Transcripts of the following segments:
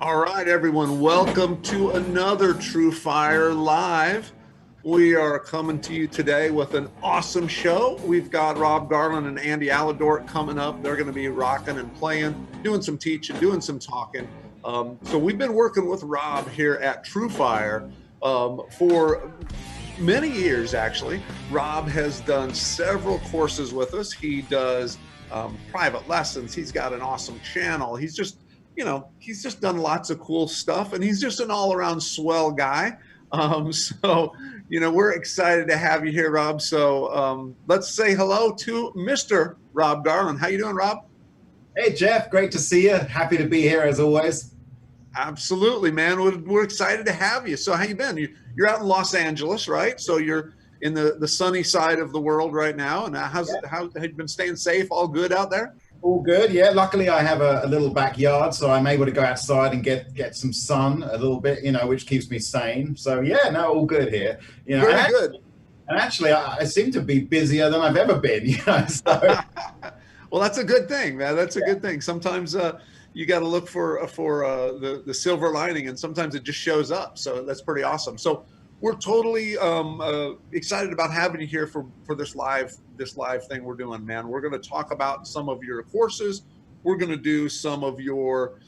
All right, everyone, welcome to another TrueFire Live. We are coming to you today with an awesome show. We've got Rob Garland and Andy Aledort coming up. They're going to be rocking and playing, doing some teaching, doing some talking. So we've been working with Rob here at TrueFire for many years, actually. Rob has done several courses with us. He does private lessons. He's got an awesome channel. He's just done lots of cool stuff, and he's just an all-around swell guy. We're excited to have you here, Rob. So let's say hello to Mr. Rob Garland. How you doing, Rob? Hey, Jeff. Great to see you. Happy to be here as always. Absolutely, man. We're excited to have you. So how you been? You're out in Los Angeles, right? So you're in the sunny side of the world right now. And how have you been staying safe? All good out there? All good, yeah. Luckily, I have a little backyard, so I'm able to go outside and get some sun a little bit, which keeps me sane. So yeah, no, all good here. Very good. And actually, I seem to be busier than I've ever been. So. Well, that's a good thing, man. That's a good thing. Sometimes you got to look for the silver lining, and sometimes it just shows up. So that's pretty awesome. So we're totally excited about having you here for this live thing we're doing, man. We're going to talk about some of your courses. We're going to do some of your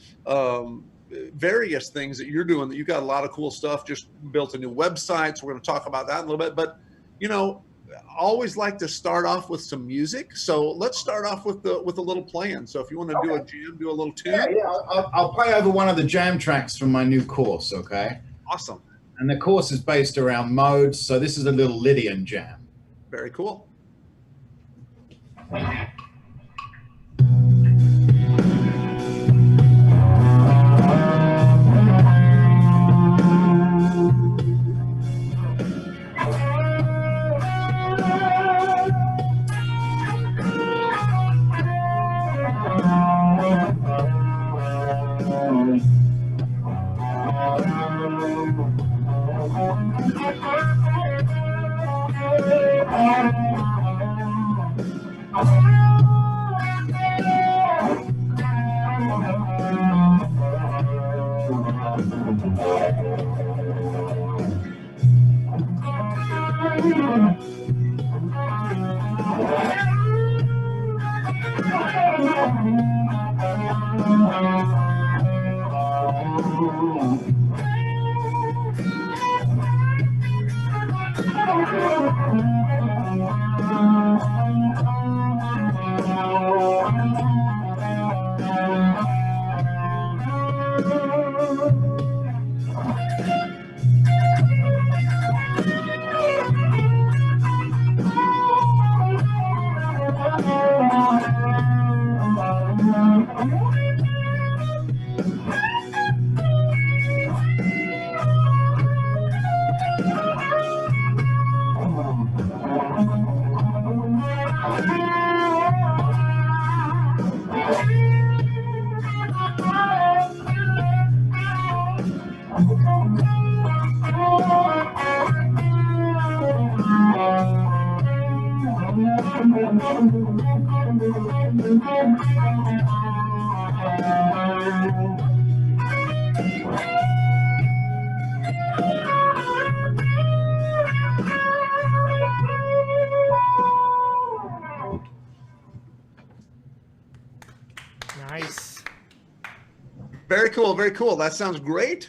various things that you're doing. That you've got a lot of cool stuff. Just built a new website, so we're going to talk about that a little bit. But I always like to start off with some music. So let's start off with a little playing. So if you want to do a jam, do a little tune. Yeah. I'll play over one of the jam tracks from my new course. Okay. Awesome. And the course is based around modes. So this is a little Lydian jam. Very cool. Nice. Very cool. Very cool. That sounds great.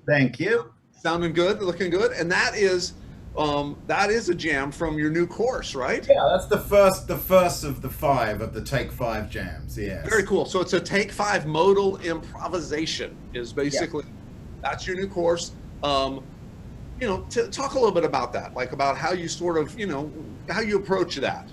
Thank you. Sounding good, looking good. And that is a jam from your new course, right? Yeah, that's the first of the 5 of the Take 5 jams. Yes. Very cool. So it's a Take 5 modal improvisation is basically, that's your new course. Talk a little bit about that, like about how you sort of, how you approach that.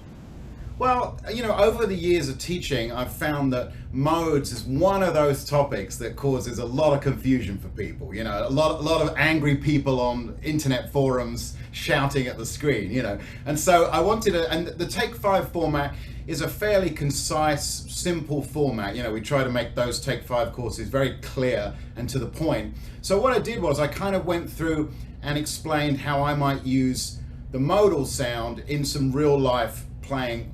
Well, over the years of teaching, I've found that modes is one of those topics that causes a lot of confusion for people. A lot of angry people on internet forums shouting at the screen. And so I wanted and the Take 5 format is a fairly concise, simple format. We try to make those Take 5 courses very clear and to the point. So what I did was I kind of went through and explained how I might use the modal sound in some real life playing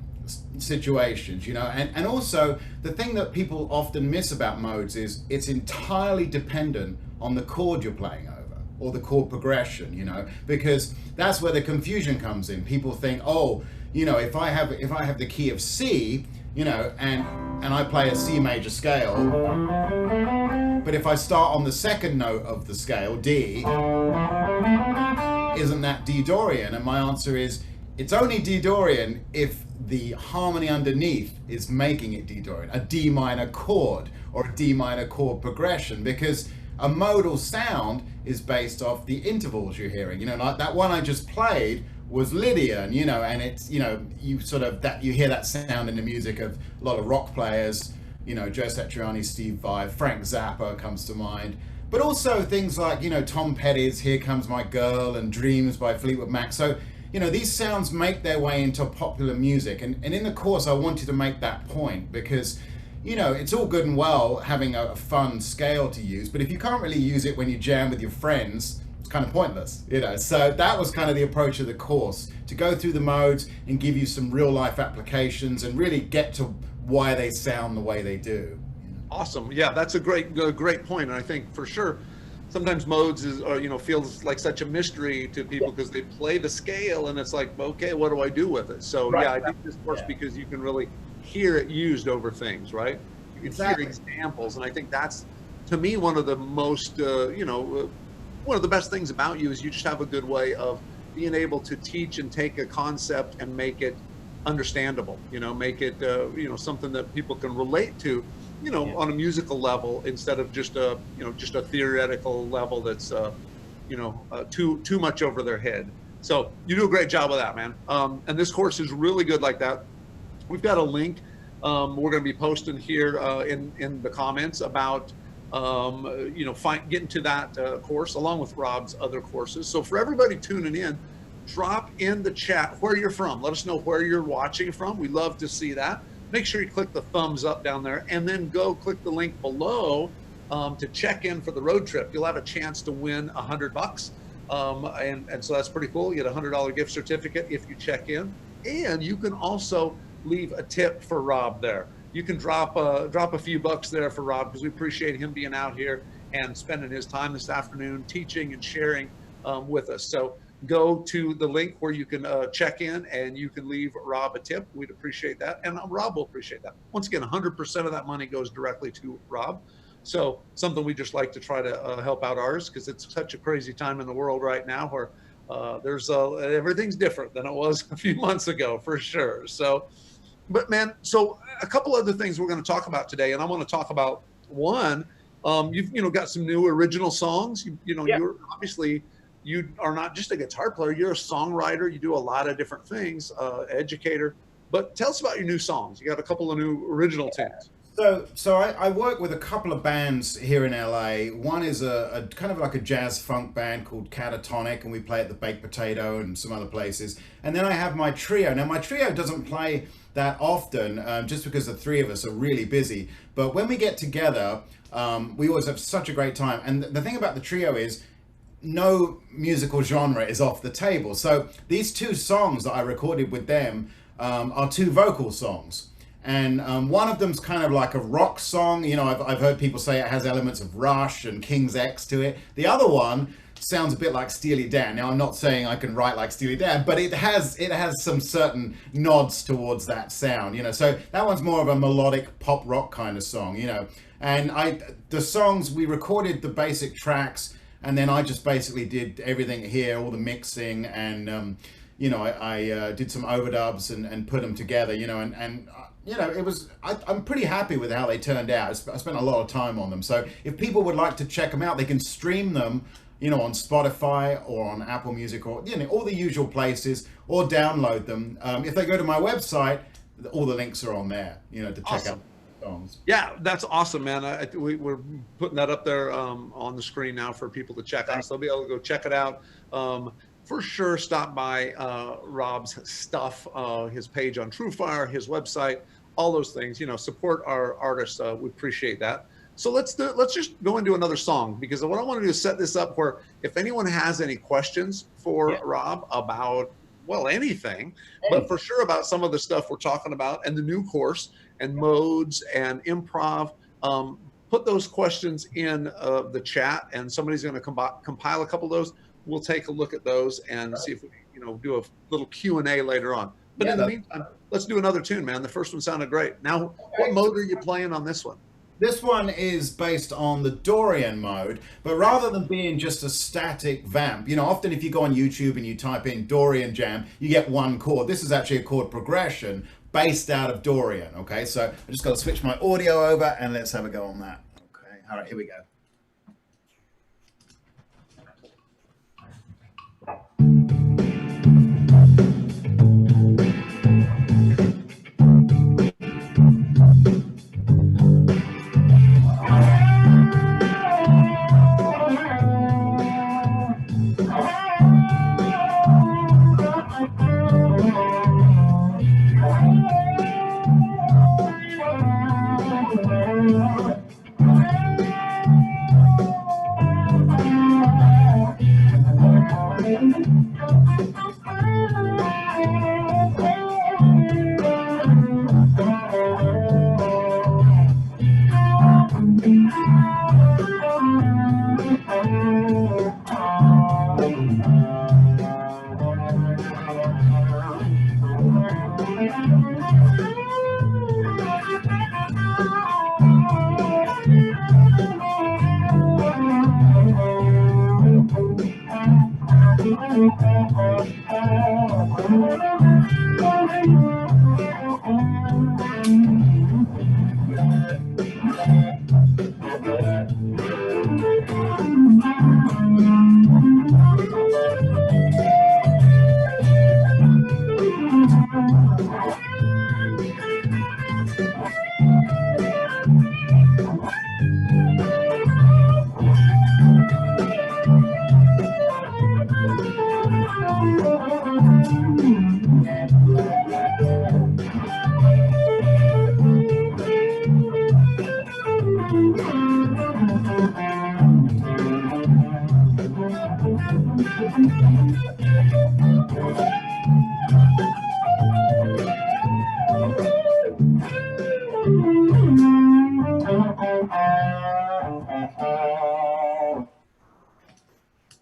situations, you know. And also the thing that people often miss about modes is it's entirely dependent on the chord you're playing over, or the chord progression, you know, because that's where the confusion comes in. People think, oh, you know, if I have the key of C, you know, and I play a C major scale, but if I start on the second note of the scale, D, isn't that D Dorian? And my answer is, it's only D Dorian if the harmony underneath is making it D Dorian, a D minor chord or a D minor chord progression, because a modal sound is based off the intervals you're hearing. You know, like that one I just played was Lydian, you know, and it's, you know, you hear that sound in the music of a lot of rock players, you know, Joe Satriani, Steve Vai, Frank Zappa comes to mind, but also things like, you know, Tom Petty's Here Comes My Girl and Dreams by Fleetwood Mac. So, you know, these sounds make their way into popular music, and in the course I wanted to make that point, because, you know, it's all good and well having a fun scale to use, but if you can't really use it when you jam with your friends, it's kind of pointless, you know. So that was kind of the approach of the course, to go through the modes and give you some real life applications and really get to why they sound the way they do. Awesome. Yeah, that's a great point. And I think for sure, sometimes modes is, or, you know, feels like such a mystery to people because they play the scale and it's like, okay, what do I do with it? So yeah, I think this course, because you can really hear it used over things, right? You can hear examples, and I think that's, to me, one of the most, you know, one of the best things about you is you just have a good way of being able to teach and take a concept and make it understandable, you know, make it, you know, something that people can relate to, you know, on a musical level, instead of just a, you know, just a theoretical level that's, you know, too much over their head. So you do a great job of that, man. And this course is really good like that. We've got a link we're going to be posting here in the comments about, you know, getting to that course along with Rob's other courses. So for everybody tuning in, drop in the chat where you're from. Let us know where you're watching from. We love to see that. Make sure you click the thumbs up down there, and then go click the link below to check in for the road trip. You'll have a chance to win $100. And so that's pretty cool. You get a $100 gift certificate if you check in, and you can also leave a tip for Rob there. You can drop a few bucks there for Rob, because we appreciate him being out here and spending his time this afternoon teaching and sharing with us. So go to the link where you can check in, and you can leave Rob a tip. We'd appreciate that, and Rob will appreciate that. Once again, 100% of that money goes directly to Rob. So something we just like to try to help out ours, because it's such a crazy time in the world right now where there's everything's different than it was a few months ago, for sure. So, but man, so a couple other things we're going to talk about today, and I want to talk about one. You've got some new original songs. You're obviously, you are not just a guitar player, you're a songwriter. You do a lot of different things, educator. But tell us about your new songs. You got a couple of new original tunes. So I work with a couple of bands here in LA. One is a kind of like a jazz funk band called Catatonic, and we play at the Baked Potato and some other places. And then I have my trio. Now my trio doesn't play that often, just because the three of us are really busy. But when we get together, we always have such a great time. And the thing about the trio is, no musical genre is off the table. So these two songs that I recorded with them are two vocal songs. And one of them's kind of like a rock song. I've heard people say it has elements of Rush and King's X to it. The other one sounds a bit like Steely Dan. Now, I'm not saying I can write like Steely Dan, but it has some certain nods towards that sound. So that one's more of a melodic pop rock kind of song. And the songs, we recorded the basic tracks, and then I just basically did everything here, all the mixing, and I did some overdubs and put them together. I'm pretty happy with how they turned out. I spent a lot of time on them. So if people would like to check them out, they can stream them, on Spotify or on Apple Music, or all the usual places, or download them. If they go to my website, all the links are on there, to check out songs. Yeah, that's awesome, man. We're putting that up there on the screen now for people to check out. So they'll be able to go check it out. For sure, stop by Rob's stuff, his page on TrueFire, his website, all those things. Support our artists. We appreciate that. So let's just go into another song, because what I want to do is set this up where if anyone has any questions for Rob about well, anything, but for sure about some of the stuff we're talking about and the new course and modes and improv. Put those questions in the chat, and somebody's going to compile a couple of those. We'll take a look at those and see if we, do a little Q&A later on. But in the meantime, let's do another tune, man. The first one sounded great. Now, what mode are you playing on this one? This one is based on the Dorian mode, but rather than being just a static vamp, often if you go on YouTube and you type in Dorian jam, you get one chord. This is actually a chord progression based out of Dorian, okay? So I just got to switch my audio over and let's have a go on that. Okay, all right, here we go.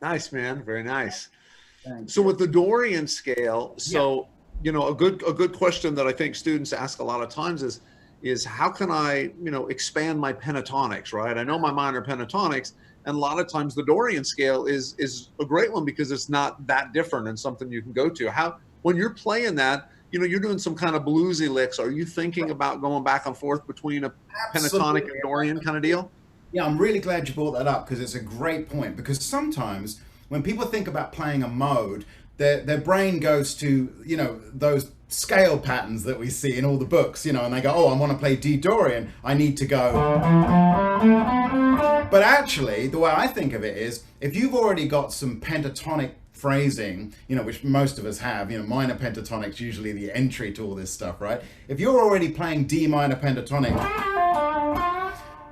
Nice, man. Very nice. So with the Dorian scale, a good question that I think students ask a lot of times is how can I, expand my pentatonics, right? I know my minor pentatonics, and a lot of times the Dorian scale is a great one because it's not that different and something you can go to. When you're playing that, you're doing some kind of bluesy licks. Are you thinking about going back and forth between a pentatonic and Dorian kind of deal? Yeah, I'm really glad you brought that up because it's a great point. Because sometimes when people think about playing a mode, their brain goes to, those scale patterns that we see in all the books, and they go, oh, I want to play D Dorian. I need to go. But actually, the way I think of it is, if you've already got some pentatonic phrasing, which most of us have, minor pentatonics, usually the entry to all this stuff, right? If you're already playing D minor pentatonic,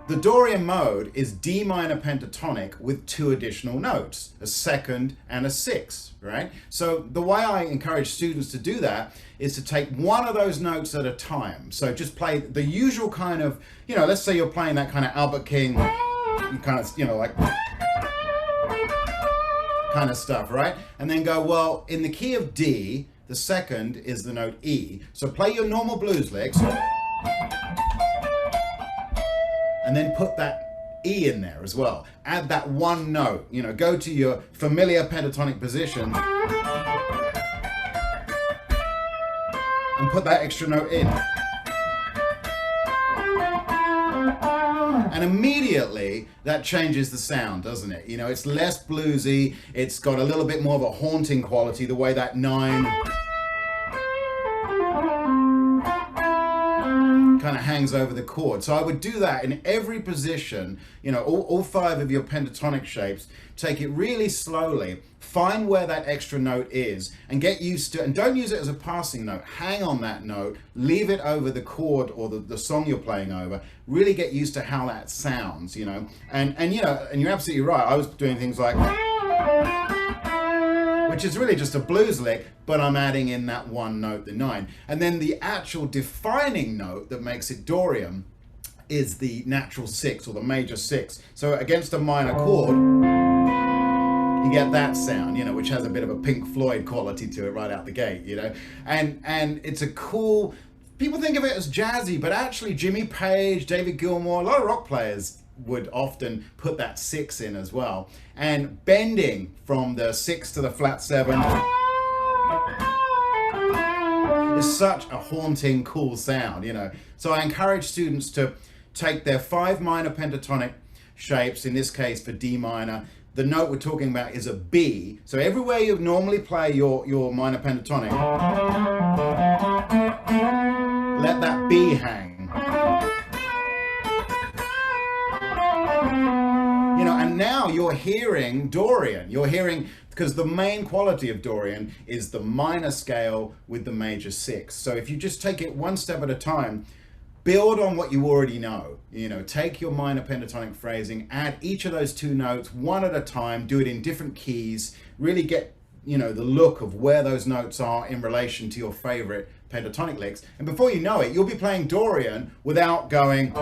the Dorian mode is D minor pentatonic with 2 additional notes, a second and a sixth, right? So the way I encourage students to do that is to take one of those notes at a time. So just play the usual kind of, let's say you're playing that kind of Albert King, kind of, like kind of stuff, right? And then go, well, in the key of D, the second is the note E. So play your normal blues licks. And then put that E in there as well. Add that one note, go to your familiar pentatonic position and put that extra note in. And immediately that changes the sound, doesn't it? It's less bluesy, it's got a little bit more of a haunting quality, the way that 9 kind of hangs over the chord. So I would do that in every position, all 5 of your pentatonic shapes. Take it really slowly, find where that extra note is and get used to it. And don't use it as a passing note. Hang on that note, leave it over the chord or the song you're playing over. Really get used to how that sounds, and you're absolutely right. I was doing things like, which is really just a blues lick, but I'm adding in that one note, the 9. And then the actual defining note that makes it Dorian is the natural 6 or the major 6. So against a minor chord, you get that sound, you know, which has a bit of a Pink Floyd quality to it right out the gate, you know. And it's a cool, people think of it as jazzy, but actually Jimmy Page, David Gilmour, a lot of rock players would often put that 6 in as well. And bending from the 6 to the flat 7 is such a haunting, cool sound, you know. So I encourage students to take their 5 minor pentatonic shapes, in this case for D minor. The note we're talking about is a B. So everywhere you normally play your minor pentatonic, let that B hang. You know, and now you're hearing Dorian. You're hearing, because the main quality of Dorian is the minor scale with the major 6. So if you just take it one step at a time, build on what you already know. You know, take your minor pentatonic phrasing, add each of those 2 notes one at a time, do it in different keys, really get, you know, the look of where those notes are in relation to your favorite pentatonic licks. And before you know it, you'll be playing Dorian without going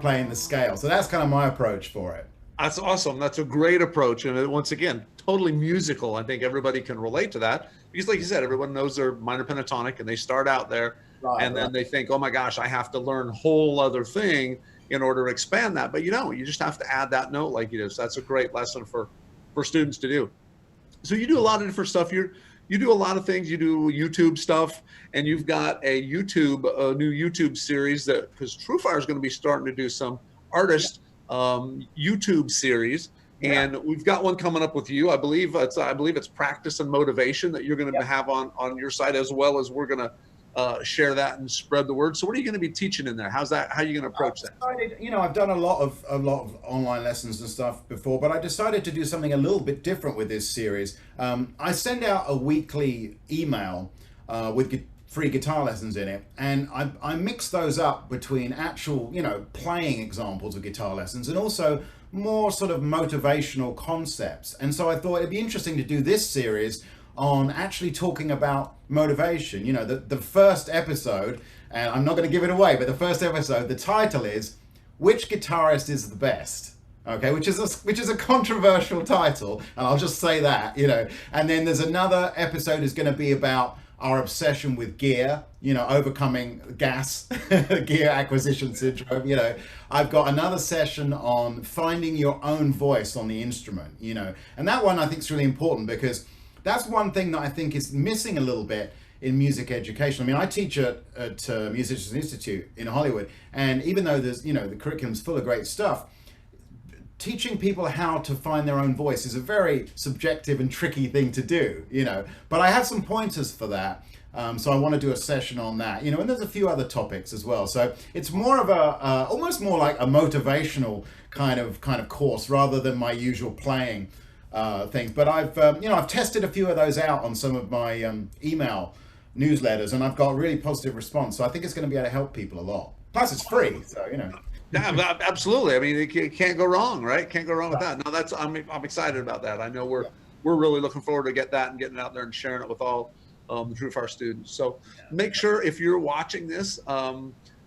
playing the scale. So that's kind of my approach for it. That's awesome. That's a great approach. And once again, totally musical. I think everybody can relate to that because like you said, everyone knows their minor pentatonic and they start out there and then they think, oh my gosh, I have to learn a whole other thing in order to expand that. But you know, you just have to add that note like you do. So that's a great lesson for students to do. So you do a lot of different stuff. You do a lot of things. You do YouTube stuff, and you've got a new YouTube series that, because TrueFire is going to be starting to do some artist YouTube series, and we've got one coming up with you. I believe it's practice and motivation that you're going to have on your site, as well as we're going to share that and spread the word. So what are you going to be teaching in there? How are you going to approach that? You know, I've done a lot of online lessons and stuff before, but I decided to do something a little bit different with this series. I send out a weekly email with free guitar lessons in it, and I mix those up between actual, you know, playing examples of guitar lessons and also more sort of motivational concepts. And so I thought it'd be interesting to do this series on actually talking about motivation. You know, the first episode, and I'm not going to give it away, but the first episode, the title is "Which Guitarist is the Best?" Okay, which is a controversial title, and I'll just say that, you know. And then there's another episode is going to be about our obsession with gear, you know, overcoming gas, gear acquisition syndrome, you know. I've got another session on finding your own voice on the instrument, you know. And that one I think is really important because that's one thing that I think is missing a little bit in music education. I mean, I teach at Musicians Institute in Hollywood, and even though there's, you know, the curriculum's full of great stuff, teaching people how to find their own voice is a very subjective and tricky thing to do, you know. But I have some pointers for that, so I want to do a session on that, you know. And there's a few other topics as well. So it's more of a almost more like a motivational kind of course rather than my usual playing things. But I've you know, I've tested a few of those out on some of my email newsletters, and I've got a really positive response. So I think it's going to be able to help people a lot. Plus, it's free, so you know. Yeah, absolutely. I mean, it can't go wrong, right? Can't go wrong with that. No, I'm excited about that. I know we're really looking forward to getting it out there and sharing it with all the TrueFire students. So make sure if you're watching this,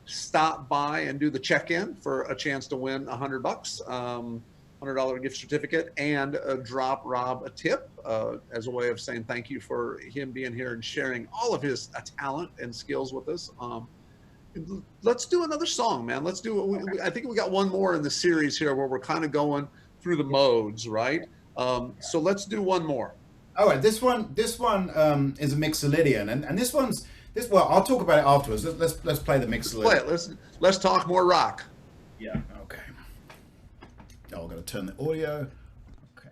stop by and do the check-in for a chance to win $100, $100 gift certificate, and drop Rob a tip as a way of saying thank you for him being here and sharing all of his talent and skills with us. Let's do another song, man. Let's do I think we got one more in the series here where we're kind of going through the modes, right? So let's do one more. All right, this one is a Mixolydian, and this well, I'll talk about it afterwards. Let's play the Mixolydian. Play it. Let's talk more rock. Yeah. Okay. Oh, I'm going to turn the audio. Okay.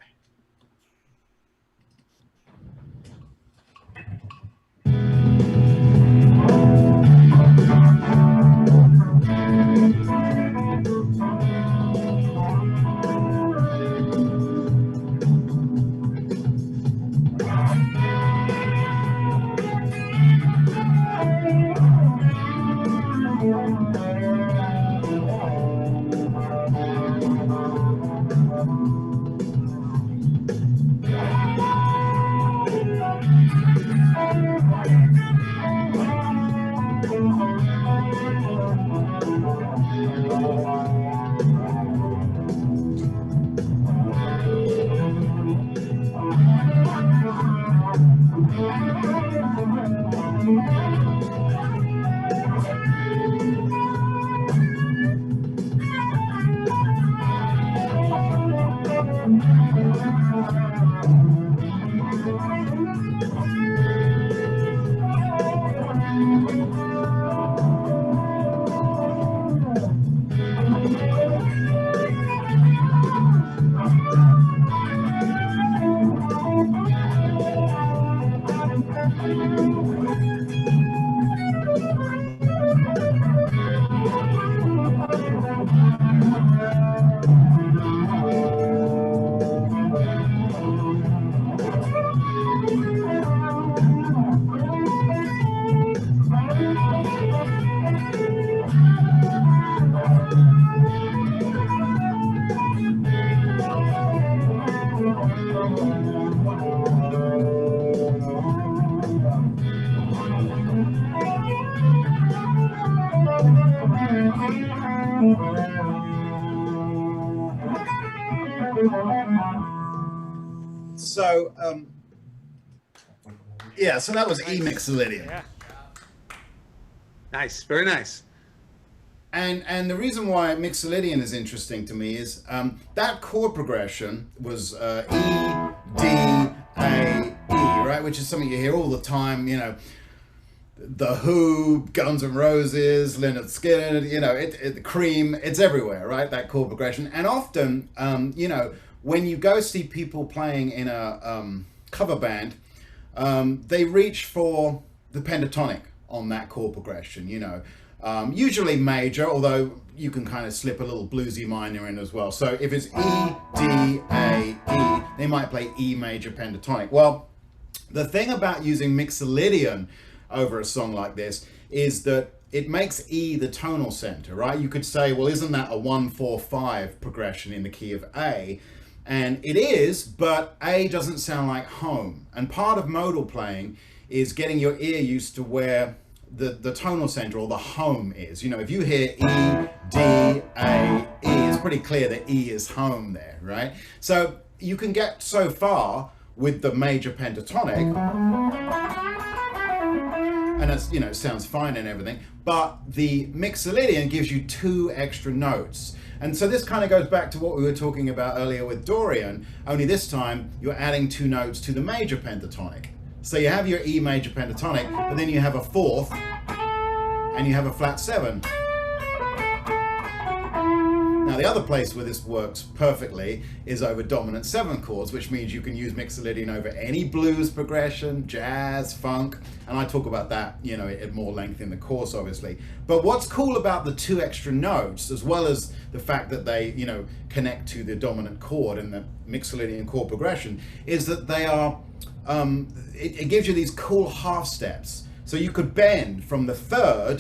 So, yeah, so that was E Mixolydian. Yeah. Nice, very nice. And the reason why Mixolydian is interesting to me is that chord progression was E, D, A, E, right? Which is something you hear all the time, you know, The Who, Guns N' Roses, Lynyrd Skynyrd, you know, Cream, it's everywhere, right? That chord progression. And often, you know, when you go see people playing in a cover band, they reach for the pentatonic on that chord progression, you know. Usually major, although you can kind of slip a little bluesy minor in as well. So if it's E, D, A, E, they might play E major pentatonic. Well, the thing about using Mixolydian over a song like this is that it makes E the tonal center, right? You could say, well, isn't that a 1-4-5 progression in the key of A? And it is, but A doesn't sound like home. And part of modal playing is getting your ear used to where the tonal center or the home is. You know, if you hear E, D, A, E, it's pretty clear that E is home there, right? So you can get so far with the major pentatonic, and it's, you know, sounds fine and everything, but the Mixolydian gives you 2 extra notes. And so this kind of goes back to what we were talking about earlier with Dorian, only this time you're adding 2 notes to the major pentatonic. So you have your E major pentatonic, but then you have a 4th, and you have a flat 7. Now the other place where this works perfectly is over dominant 7 chords, which means you can use Mixolydian over any blues progression, jazz, funk, and I talk about that, you know, at more length in the course, obviously. But what's cool about the 2 extra notes, as well as the fact that they, you know, connect to the dominant chord and the Mixolydian chord progression, is that they are, it gives you these cool half steps. So you could bend from the 3rd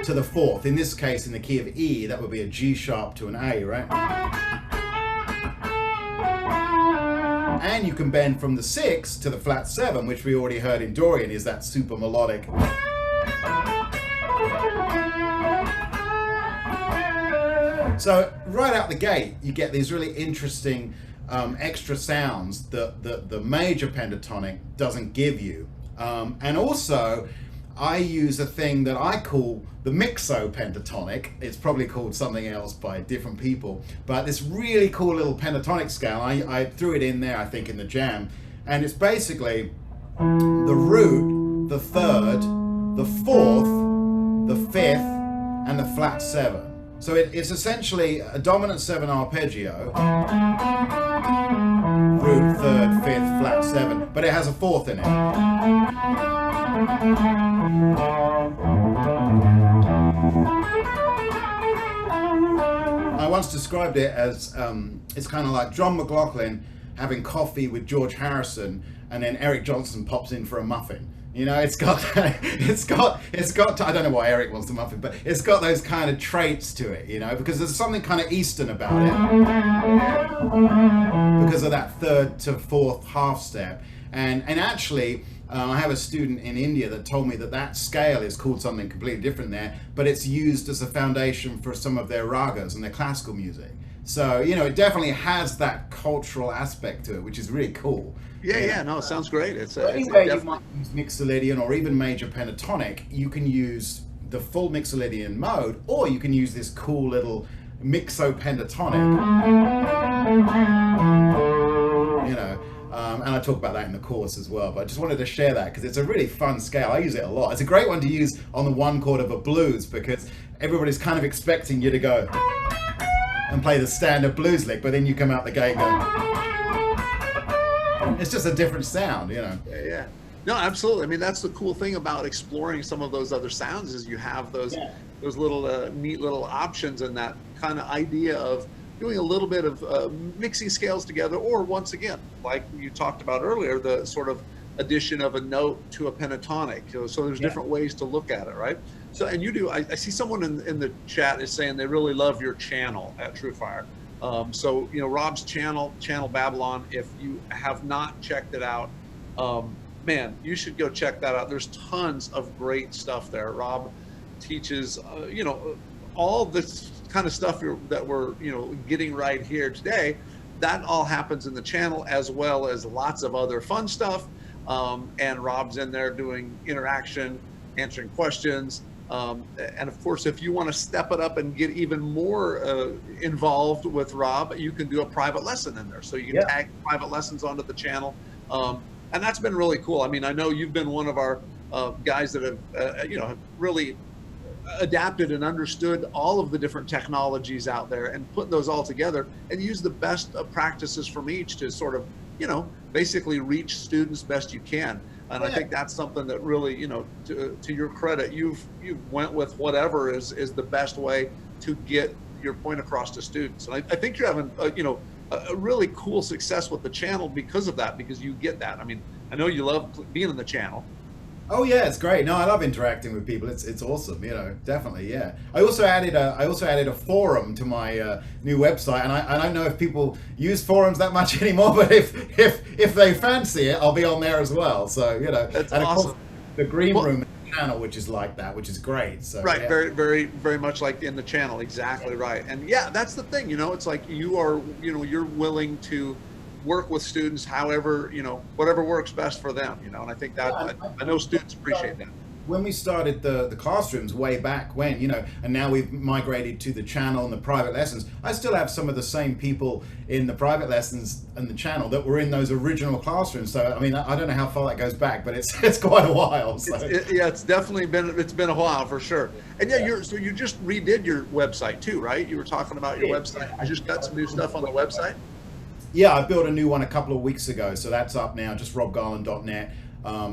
to the 4th. In this case, in the key of E, that would be a G sharp to an A, right? And you can bend from the 6th to the flat 7, which we already heard in Dorian is that super melodic. So right out the gate, you get these really interesting extra sounds that the major pentatonic doesn't give you. And also, I use a thing that I call the mixo-pentatonic. It's probably called something else by different people, but this really cool little pentatonic scale, I threw it in there, I think, in the jam, and it's basically the root, the 3rd, the 4th, the 5th, and the flat 7. So it's essentially a dominant 7 arpeggio, root, 3rd, 5th, flat 7, but it has a 4th in it. I once described it as it's kind of like John McLaughlin having coffee with George Harrison, and then Eric Johnson pops in for a muffin. You know, it's got I don't know why Eric wants the muffin, but it's got those kind of traits to it, you know, because there's something kind of Eastern about it because of that 3rd to 4th half step. And actually, I have a student in India that told me that that scale is called something completely different there, but it's used as a foundation for some of their ragas and their classical music. So, you know, it definitely has that cultural aspect to it, which is really cool. Yeah, You know? yeah, no, it sounds great. So It's anyway, you definitely. might use Mixolydian or even major pentatonic, you can use the full Mixolydian mode, or you can use this cool little mixo pentatonic, you know. And I talk about that in the course as well, but I just wanted to share that because it's a really fun scale. I use it a lot. It's a great one to use on the one chord of a blues because everybody's kind of expecting you to go and play the standard blues lick, but then you come out the gate and go, it's just a different sound, you know. Yeah, yeah. No, absolutely. I mean, that's the cool thing about exploring some of those other sounds is you have those little neat little options and that kind of idea of doing a little bit of mixing scales together, or once again, like you talked about earlier, the sort of addition of a note to a pentatonic. So there's different ways to look at it, right? So, and you do, I see someone in the chat is saying they really love your channel at TrueFire. So, you know, Rob's channel Babylon, if you have not checked it out, man, you should go check that out. There's tons of great stuff there. Rob teaches, you know, all this kind of stuff that we're, you know, getting right here today. That all happens in the channel, as well as lots of other fun stuff. And Rob's in there doing interaction, answering questions. And of course, if you want to step it up and get even more involved with Rob, you can do a private lesson in there. So you can tag private lessons onto the channel. And that's been really cool. I mean, I know you've been one of our guys that have, you know, have really adapted and understood all of the different technologies out there and put those all together and use the best of practices from each to sort of, you know, basically reach students best you can. And I think that's something that really, you know, to your credit, you've went with whatever is the best way to get your point across to students. And I think you're having, you know, a really cool success with the channel because of that, because you get that. I mean, I know you love being in the channel. Oh yeah, it's great. No, I love interacting with people. It's awesome. You know, definitely. Yeah. I also added a forum to my new website, and I don't know if people use forums that much anymore. But if they fancy it, I'll be on there as well. So you know, that's and awesome. Of course, the green room channel, which is like that, which is great. So right, yeah. very much like in the channel. Exactly right. And yeah, that's the thing. You know, it's like you are, you know, you're willing to work with students however, you know, whatever works best for them, you know, and I think that I know students appreciate that. When we started the classrooms way back when, you know, and now we've migrated to the channel and the private lessons, I still have some of the same people in the private lessons and the channel that were in those original classrooms. So I mean, I don't know how far that goes back, but it's quite a while. So. Yeah, it's definitely been a while for sure. And yeah, so you just redid your website too, right? You were talking about your website. You just got some new stuff on the website. Yeah, I built a new one a couple of weeks ago, so that's up now, just robgarland.net.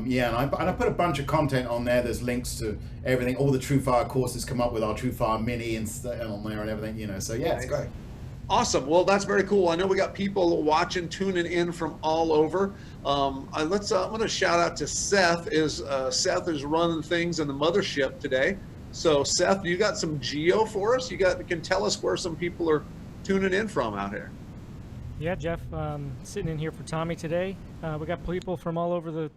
Yeah, and I put a bunch of content on there. There's links to everything. All the TrueFire courses come up with our TrueFire Mini and on there and everything, you know. So yeah, it's great. Awesome. Well, that's very cool. I know we got people watching, tuning in from all over. I'm going to shout out to Seth. Seth is running things in the mothership today. So Seth, you got some geo for us? You can tell us where some people are tuning in from out here. Yeah, Jeff, sitting in here for Tommy today. We got people from all over the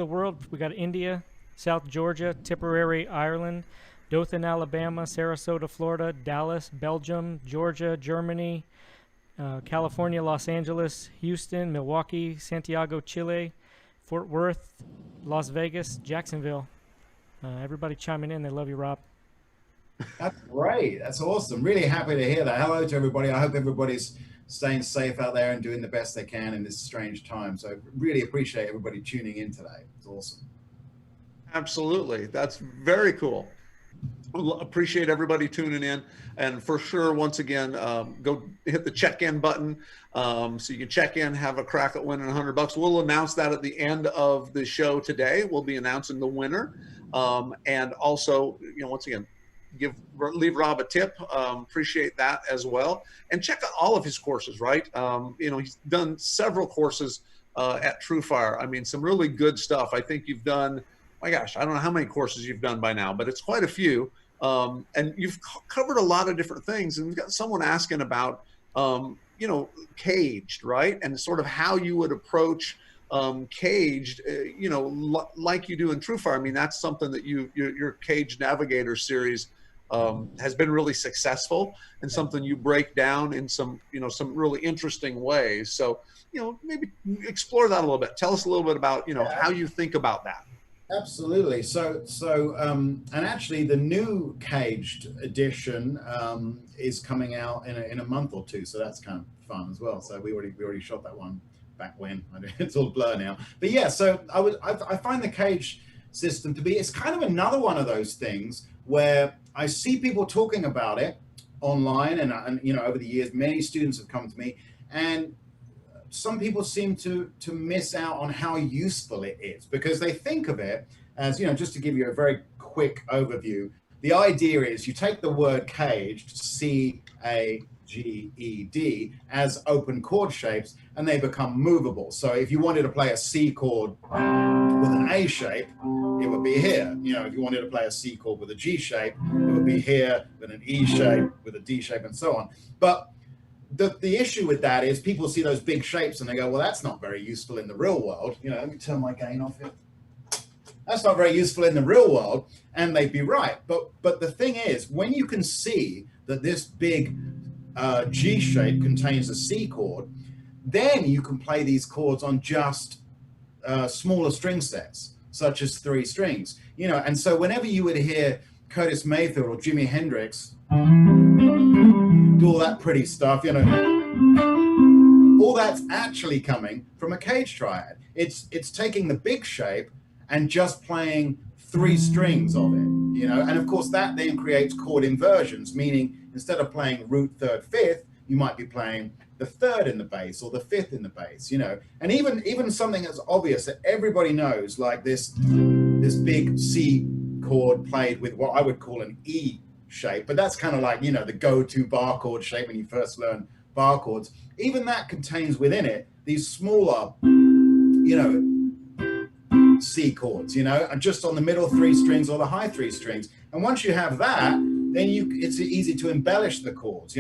world. We got India, South Georgia, Tipperary, Ireland, Dothan, Alabama, Sarasota, Florida, Dallas, Belgium, Georgia, Germany, California, Los Angeles, Houston, Milwaukee, Santiago, Chile, Fort Worth, Las Vegas, Jacksonville. Everybody chiming in. They love you, Rob. That's great. That's awesome. Really happy to hear that. Hello to everybody. I hope everybody's staying safe out there and doing the best they can in this strange time. So really appreciate everybody tuning in today. It's awesome. Absolutely. That's very cool. Appreciate everybody tuning in. And for sure, once again, go hit the check-in button so you can check in, have a crack at winning $100. We'll announce that at the end of the show today. We'll be announcing the winner. And also, you know, once again, leave Rob a tip. Appreciate that as well. And check out all of his courses, right? You know, he's done several courses at TrueFire. I mean, some really good stuff. I think you've done, my gosh, I don't know how many courses you've done by now, but it's quite a few. And you've covered a lot of different things. And we've got someone asking about, you know, caged, right? And sort of how you would approach caged, you know, like you do in TrueFire. I mean, that's something that your Caged Navigator series has been really successful and something you break down in some, some really interesting ways. So, maybe explore that a little bit. Tell us a little bit about, how you think about that. Absolutely. And actually the new caged edition is coming out in a month or two. So that's kind of fun as well. So we already shot that one back when. It's all blur now. But yeah, so I find the cage system to be, it's kind of another one of those things where I see people talking about it online, and over the years, many students have come to me, and some people seem to miss out on how useful it is, because they think of it as, just to give you a very quick overview, the idea is you take the word caged, C-A-G-E-D, as open chord shapes, and they become movable. So if you wanted to play a C chord with an A shape, it would be here. If you wanted to play a C chord with a G shape, it would be here, with an E shape, with a D shape, and so on. But the issue with that is people see those big shapes and they go, well, that's not very useful in the real world. Let me turn my gain off here. That's not very useful in the real world, and they'd be right. But the thing is, when you can see that this big G shape contains a C chord, then you can play these chords on just smaller string sets, such as 3 strings. And so whenever you would hear Curtis Mayfield or Jimi Hendrix do all that pretty stuff, all that's actually coming from a cage triad. It's taking the big shape and just playing 3 strings of it, and of course that then creates chord inversions, meaning instead of playing root, 3rd, 5th, you might be playing the 3rd in the bass or the 5th in the bass, and even something that's obvious that everybody knows, like this big C chord played with what I would call an E shape, but that's kind of like, the go-to bar chord shape when you first learn bar chords. Even that contains within it these smaller, C chords, and just on the middle 3 strings or the high 3 strings. And once you have that, then it's easy to embellish the chords,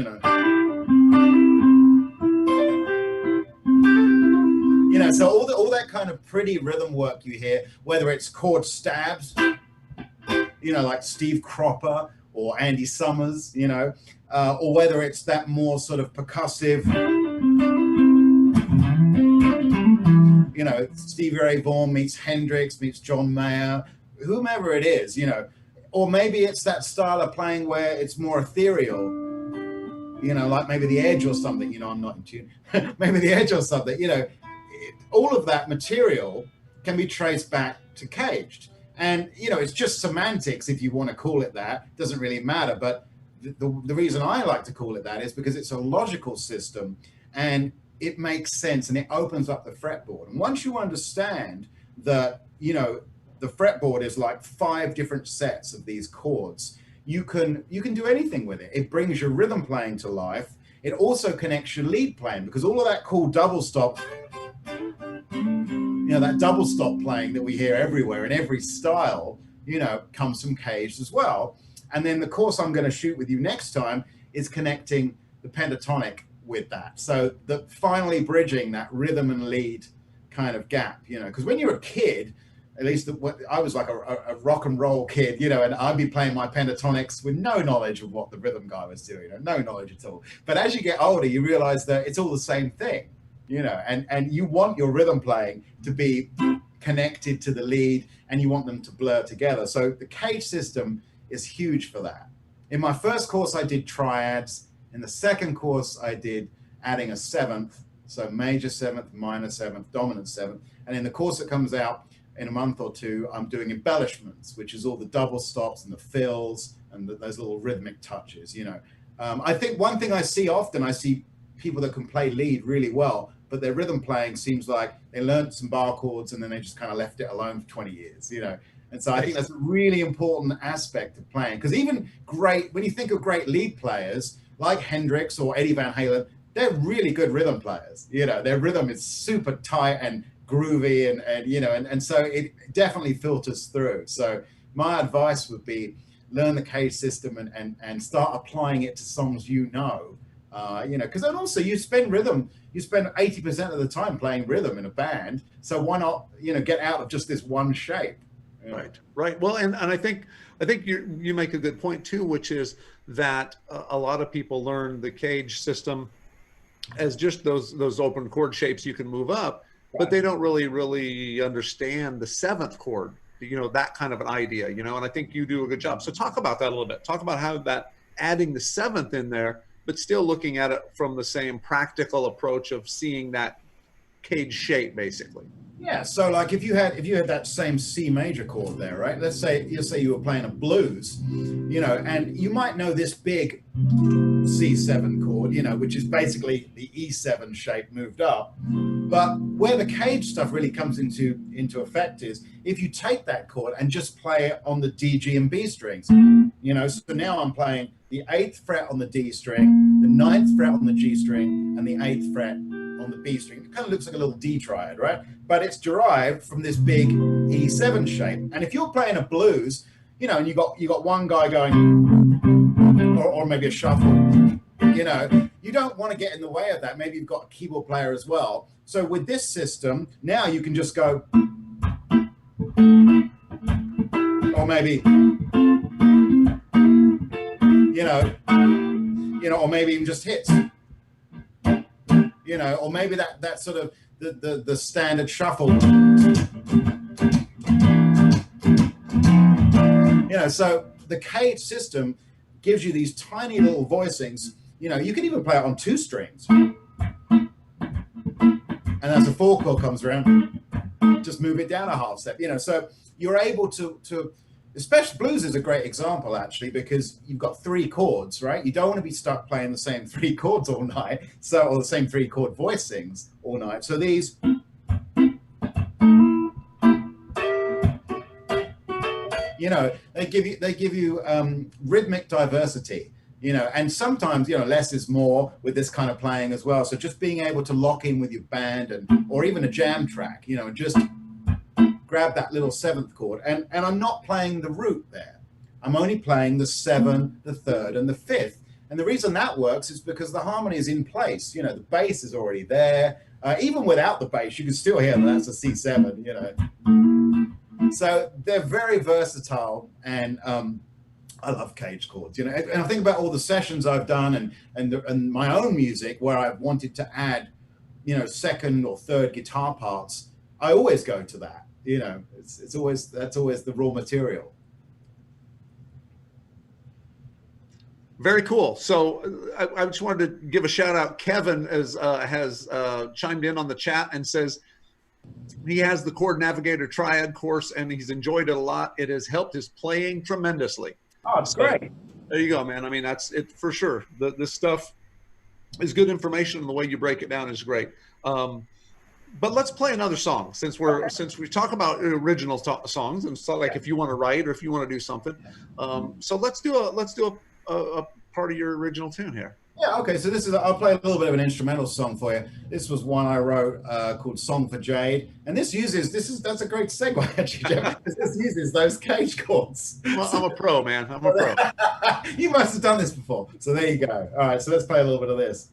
so all that kind of pretty rhythm work you hear, whether it's chord stabs, like Steve Cropper or Andy Summers, or whether it's that more sort of percussive, Stevie Ray Vaughan meets Hendrix meets John Mayer, whomever it is, or maybe it's that style of playing where it's more ethereal, like maybe The Edge or something, I'm not in tune, maybe The Edge or something, all of that material can be traced back to caged. And, it's just semantics if you want to call it that. It doesn't really matter. But the reason I like to call it that is because it's a logical system and it makes sense and it opens up the fretboard. And once you understand that, the fretboard is like 5 different sets of these chords, you can do anything with it. It brings your rhythm playing to life. It also connects your lead playing, because all of that cool double stop, that double stop playing that we hear everywhere in every style, comes from caged as well. And then the course I'm going to shoot with you next time is connecting the pentatonic with that. So finally bridging that rhythm and lead kind of gap, because when you're a kid, at least I was like a rock and roll kid, and I'd be playing my pentatonics with no knowledge of what the rhythm guy was doing, no knowledge at all. But as you get older, you realize that it's all the same thing. And you want your rhythm playing to be connected to the lead, and you want them to blur together. So the cage system is huge for that. In my first course, I did triads. In the second course, I did adding a 7th, so major 7th, minor 7th, dominant 7th. And in the course that comes out in a month or two, I'm doing embellishments, which is all the double stops and the fills and those little rhythmic touches. I think one thing I see often, I see people that can play lead really well, but their rhythm playing seems like they learned some bar chords and then they just kind of left it alone for 20 years, And so I think that's a really important aspect of playing, because even when you think of great lead players like Hendrix or Eddie Van Halen, they're really good rhythm players. Their rhythm is super tight and groovy, and so it definitely filters through. So my advice would be learn the cage system and start applying it to songs because then also you spend 80% of the time playing rhythm in a band. So why not, get out of just this one shape? Yeah. Right. Well, and I think you make a good point too, which is that a lot of people learn the cage system as just those open chord shapes you can move up, but they don't really understand the seventh chord, that kind of an idea, and I think you do a good job. So talk about that a little bit. Talk about how that adding the seventh in there, but still looking at it from the same practical approach of seeing that cage shape, basically. Yeah, so like if you had that same C major chord there, right? Let's say you were playing a blues, and you might know this big C7 chord, which is basically the E7 shape moved up. But where the cage stuff really comes into effect is if you take that chord and just play it on the D, G, and B strings. So now I'm playing the 8th fret on the D string, the 9th fret on the G string, and the 8th fret on the B string. It kind of looks like a little D triad, right? But it's derived from this big E7 shape. And if you're playing a blues, and you got one guy going, or maybe a shuffle, you don't want to get in the way of that. Maybe you've got a keyboard player as well. So with this system, now you can just go, or maybe, or maybe even just hits. Or maybe that sort of the standard shuffle. So the cage system gives you these tiny little voicings. You can even play it on 2 strings. And as the 4 chord comes around, just move it down a half step. So you're able to especially blues is a great example, actually, because you've got 3 chords, right? You don't want to be stuck playing the same 3 chords all night, or the same 3 chord voicings all night. So these, they give you rhythmic diversity, and sometimes less is more with this kind of playing as well. So just being able to lock in with your band or even a jam track, and just grab that little 7th chord, and I'm not playing the root there. I'm only playing the 7, the 3rd, and the 5th. And the reason that works is because the harmony is in place. The bass is already there. Even without the bass, you can still hear that's a C7. So they're very versatile, and I love cage chords. And I think about all the sessions I've done and my own music where I've wanted to add, 2nd or 3rd guitar parts. I always go to that. That's always the raw material. Very cool. So I just wanted to give a shout out. Kevin has chimed in on the chat and says he has the Chord Navigator Triad course and he's enjoyed it a lot. It has helped his playing tremendously. Oh, it's great. There you go, man. I mean, that's it for sure. This stuff is good information, and the way you break it down is great. But let's play another song since we talk about original songs, and so like if you want to write or if you want to do something. So let's do a part of your original tune here. Yeah, okay. So I'll play a little bit of an instrumental song for you. This was one I wrote called "Song for Jade," and that's a great segue actually, Jeff. This uses those cage chords. I'm a pro, man. I'm a pro. You must have done this before. So there you go. All right. So let's play a little bit of this.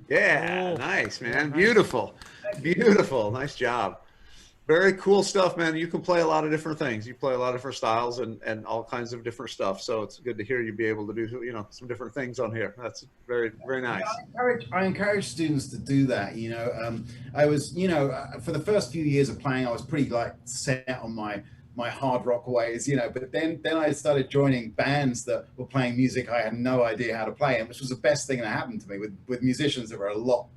Yeah, Oh, nice, man. nice. Beautiful. Beautiful. Nice job. Very cool stuff, man. You can play a lot of different things. You play a lot of different styles and all kinds of different stuff. So it's good to hear you be able to do, some different things on here. That's very, very Yeah, nice. I encourage students to do that. I was, for the first few years of playing, I was pretty like set on my hard rock ways, but then I started joining bands that were playing music I had no idea how to play, and which was the best thing that happened to me with musicians that were a lot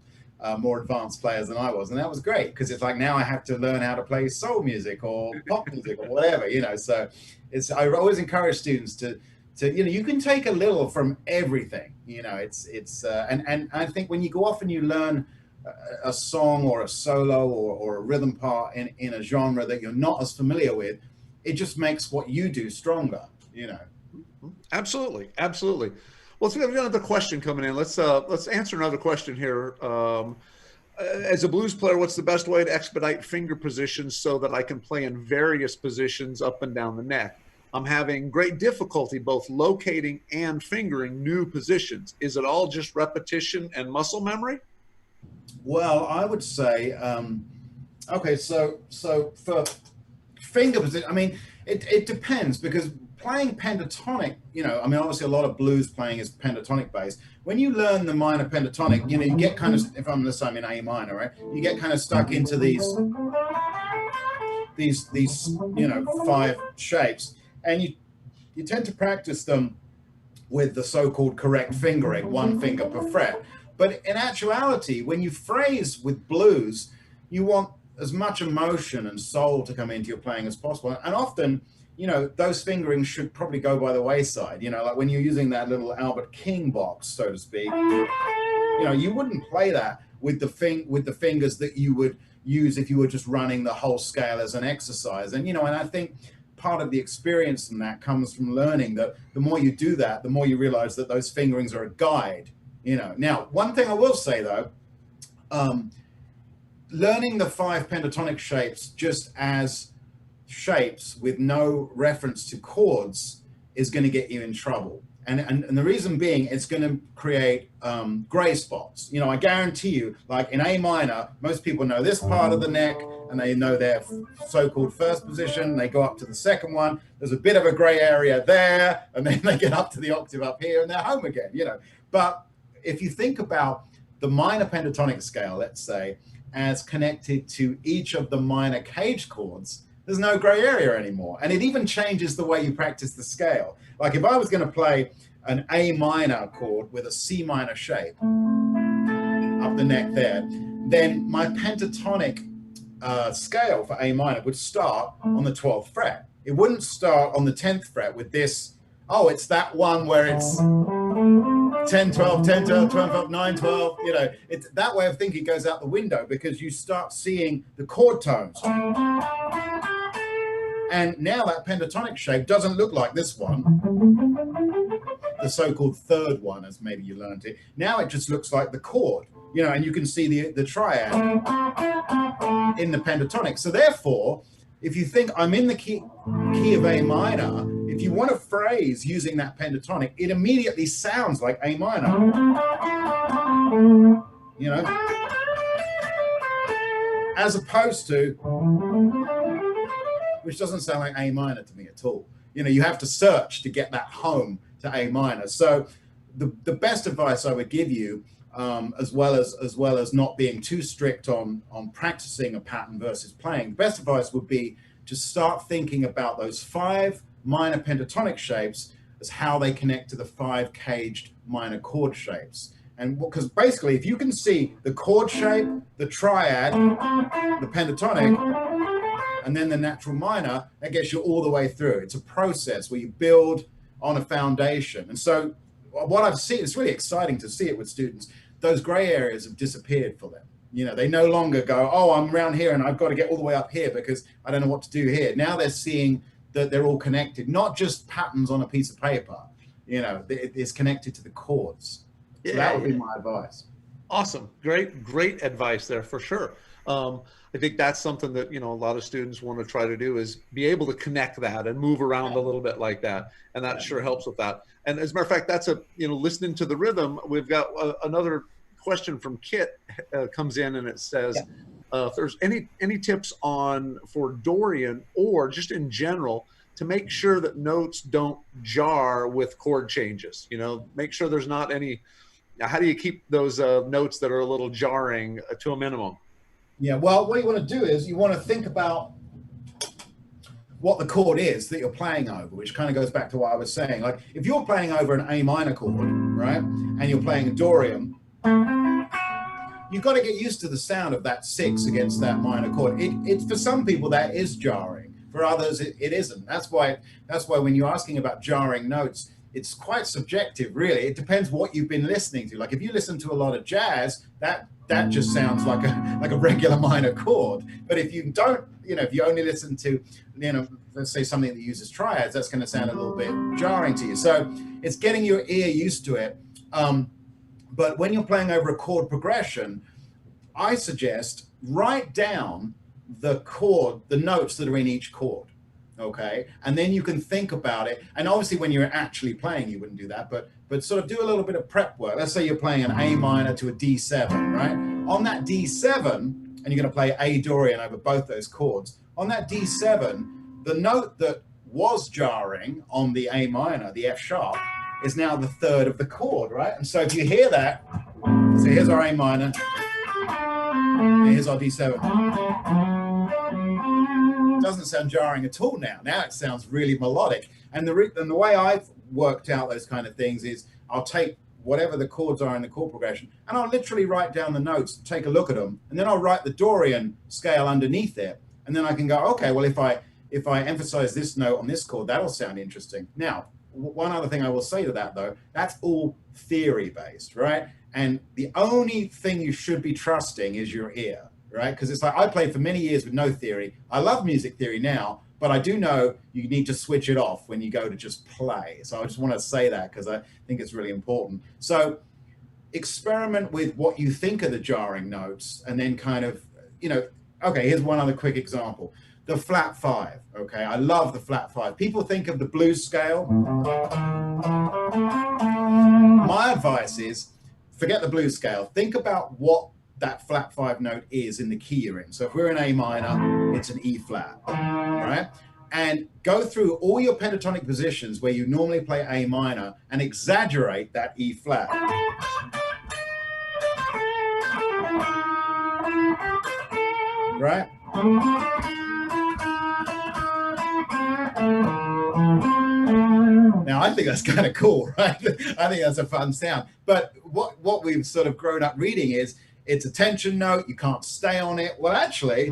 more advanced players than I was. And that was great because it's like now I have to learn how to play soul music or pop music or whatever, so I always encourage students to you can take a little from everything, and I think when you go off and you learn a song or a solo or a rhythm part in a genre that you're not as familiar with, it just makes what you do stronger, Absolutely. Absolutely. Well, so we have another question coming in. Let's answer another question here. As a blues player, what's the best way to expedite finger positions so that I can play in various positions up and down the neck? I'm having great difficulty both locating and fingering new positions. Is it all just repetition and muscle memory? Well, I would say, okay, so for finger position, I mean, it depends because playing pentatonic, obviously a lot of blues playing is pentatonic based. When you learn the minor pentatonic, you get kind of, if I'm this time in A minor, right, you get kind of stuck into these 5 shapes, and you tend to practice them with the so-called correct fingering, 1 finger per fret. But in actuality, when you phrase with blues, you want as much emotion and soul to come into your playing as possible. And often, those fingerings should probably go by the wayside. Like when you're using that little Albert King box, so to speak, you wouldn't play that with the fingers that you would use if you were just running the whole scale as an exercise. And, and I think part of the experience in that comes from learning that the more you do that, the more you realize that those fingerings are a guide. Now, one thing I will say though, learning the 5 pentatonic shapes just as shapes with no reference to chords is going to get you in trouble. And the reason being, it's going to create gray spots. I guarantee you, like in A minor, most people know this part of the neck and they know their so-called first position. They go up to the second one. There's a bit of a gray area there, and then they get up to the octave up here and they're home again, But if you think about the minor pentatonic scale, let's say, as connected to each of the minor caged chords, there's no gray area anymore. And it even changes the way you practice the scale. Like if I was going to play an A minor chord with a C minor shape up the neck there, then my pentatonic scale for A minor would start on the 12th fret. It wouldn't start on the 10th fret with this, it's that one where it's 10, 12, 10, 12, 12, 9, 12, it's that way of thinking goes out the window because you start seeing the chord tones. And now that pentatonic shape doesn't look like this one, the so-called third one, as maybe you learned it. Now it just looks like the chord, and you can see the triad in the pentatonic. So therefore, if you think I'm in the key of A minor, if you want to phrase using that pentatonic, it immediately sounds like A minor, as opposed to, which doesn't sound like A minor to me at all. You have to search to get that home to A minor. So the best advice I would give you, as well as not being too strict on practicing a pattern versus playing, the best advice would be to start thinking about those 5 minor pentatonic shapes as how they connect to the 5 caged minor chord shapes. And because basically, if you can see the chord shape, the triad, the pentatonic, and then the natural minor, that gets you all the way through. It's a process where you build on a foundation. And so what I've seen, it's really exciting to see it with students, those gray areas have disappeared for them. They no longer go, I'm around here and I've got to get all the way up here because I don't know what to do here. Now they're seeing that they're all connected, not just patterns on a piece of paper. It's connected to the chords. So that would be my advice. Awesome. Great advice there for sure. I think that's something that, a lot of students want to try to do is be able to connect that and move around a little bit like that. And that sure helps with that. And as a matter of fact, that's listening to the rhythm. We've got another question from Kit comes in, and it says, if there's any tips on for Dorian or just in general to make sure that notes don't jar with chord changes. You know, make sure there's not any. How do you keep those notes that are a little jarring to a minimum? Yeah, well, what you want to do is you want to think about what the chord is that you're playing over, which kind of goes back to what I was saying. Like if you're playing over an A minor chord, right, and you're playing a Dorian, you've got to get used to the sound of that 6 against that minor chord. It's for some people that is jarring. For others, it isn't. That's why when you're asking about jarring notes, it's quite subjective, really. It depends what you've been listening to. Like if you listen to a lot of jazz, that just sounds like a regular minor chord. But if you don't, you know, if you only listen to, you know, let's say something that uses triads, that's going to sound a little bit jarring to you. So it's getting your ear used to it. But when you're playing over a chord progression, I suggest write down the chord, the notes that are in each chord. Okay, and then you can think about it. And obviously when you're actually playing, you wouldn't do that, but sort of do a little bit of prep work. Let's say you're playing an A minor to a D7, right? On that D7, and you're going to play A Dorian over both those chords. On that D7, the note that was jarring on the A minor, the F sharp, is now the third of the chord, right? And so if you hear that, so here's our A minor, and here's our D7. Doesn't sound jarring at all now. Now it sounds really melodic. And the way I've worked out those kind of things is I'll take whatever the chords are in the chord progression, and I'll literally write down the notes, take a look at them, and then I'll write the Dorian scale underneath it. And then I can go, okay, well, if I emphasize this note on this chord, that'll sound interesting. Now, one other thing I will say to that, though, that's all theory-based, right? And the only thing you should be trusting is your ear, right? Because it's like I played for many years with no theory. I love music theory now, but I do know you need to switch it off when you go to just play. So I just want to say that because I think it's really important. So experiment with what you think are the jarring notes and then kind of, you know, okay, here's one other quick example. The flat 5, okay? I love the flat 5. People think of the blues scale. My advice is forget the blues scale. Think about what that flat 5 note is in the key you're in. So if we're in A minor, it's an E flat, right? And go through all your pentatonic positions where you normally play A minor and exaggerate that E flat. Right? Now, I think that's kind of cool, right? I think that's a fun sound. But what we've sort of grown up reading is it's a tension note, you can't stay on it. Well, actually,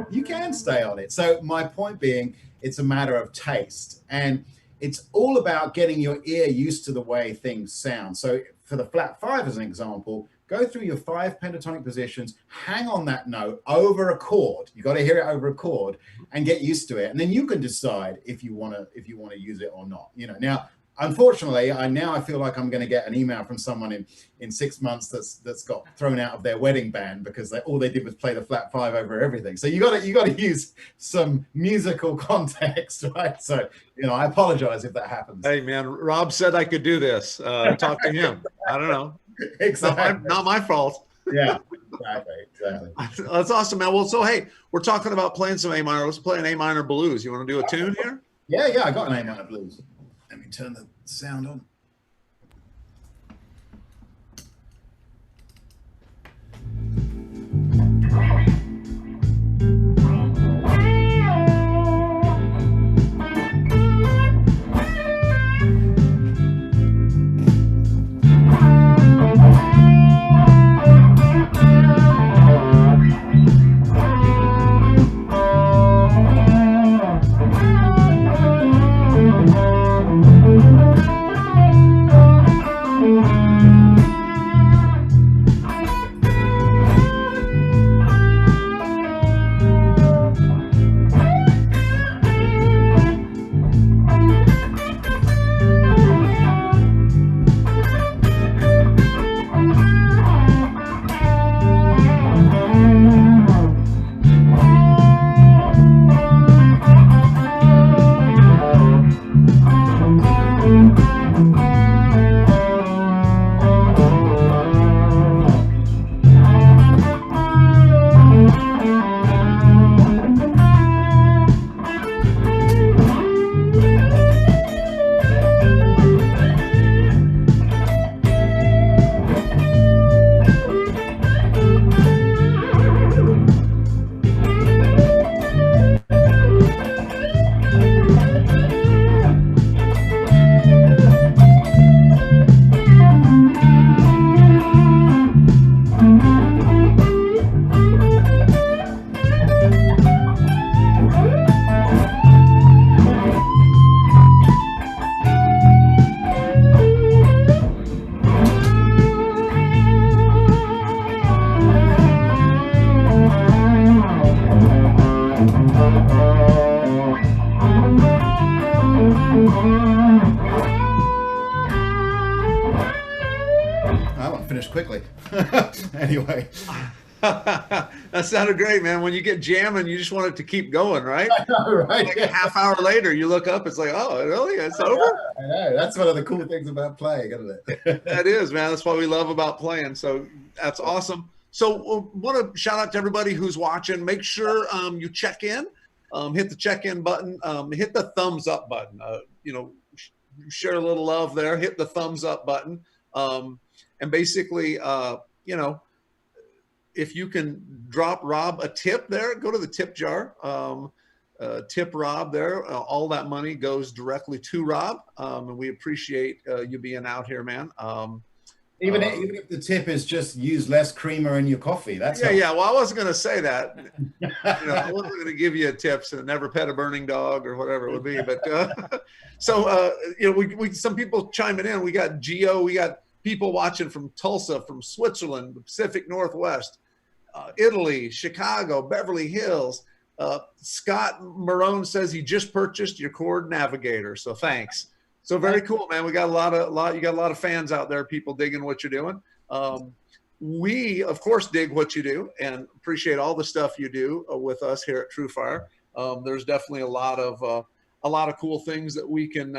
you can stay on it. So my point being, it's a matter of taste. And it's all about getting your ear used to the way things sound. So for the flat 5, as an example, go through your 5 pentatonic positions, hang on that note over a chord. You got to hear it over a chord and get used to it. And then you can decide if you want to use it or not. You know, now, unfortunately, I feel like I'm going to get an email from someone in 6 months that's got thrown out of their wedding band because all they did was play the flat 5 over everything. So you got to use some musical context, right? So, you know, I apologize if that happens. Hey man, Rob said I could do this. Talk to him. I don't know. Exactly. Not my fault. Yeah, exactly. That's awesome, man. Well, so hey, we're talking about playing some A minor. Let's play an A minor blues. You want to do a tune here? Yeah, I got an A minor blues. Let me turn the sound on. finished quickly. Anyway. That sounded great, man. When you get jamming, you just want it to keep going, right? I know, right? Like a half hour later, you look up, it's like, oh, really? It's over? I know. That's one of the cool things about playing, isn't it? That is, man. That's what we love about playing. So that's awesome. So want to shout out to everybody who's watching. Make sure you check in, hit the check-in button, hit the thumbs up button. You know, share a little love there. Hit the thumbs up button, and basically, you know, if you can drop Rob a tip there, go to the tip jar. Tip Rob there. All that money goes directly to Rob, and we appreciate you being out here, man. Even if the tip is just use less creamer in your coffee. That's yeah. Well, I wasn't going to say that. You know, I wasn't going to give you tips and never pet a burning dog or whatever it would be. But so you know, we some people chiming in. We got Geo. We got people watching from Tulsa, from Switzerland, the Pacific Northwest, Italy, Chicago, Beverly Hills. Scott Marone says he just purchased your chord navigator. So thanks. So very cool, man. We got you got a lot of fans out there, people digging what you're doing. We of course dig what you do and appreciate all the stuff you do with us here at TrueFire. There's definitely a lot of cool things that we can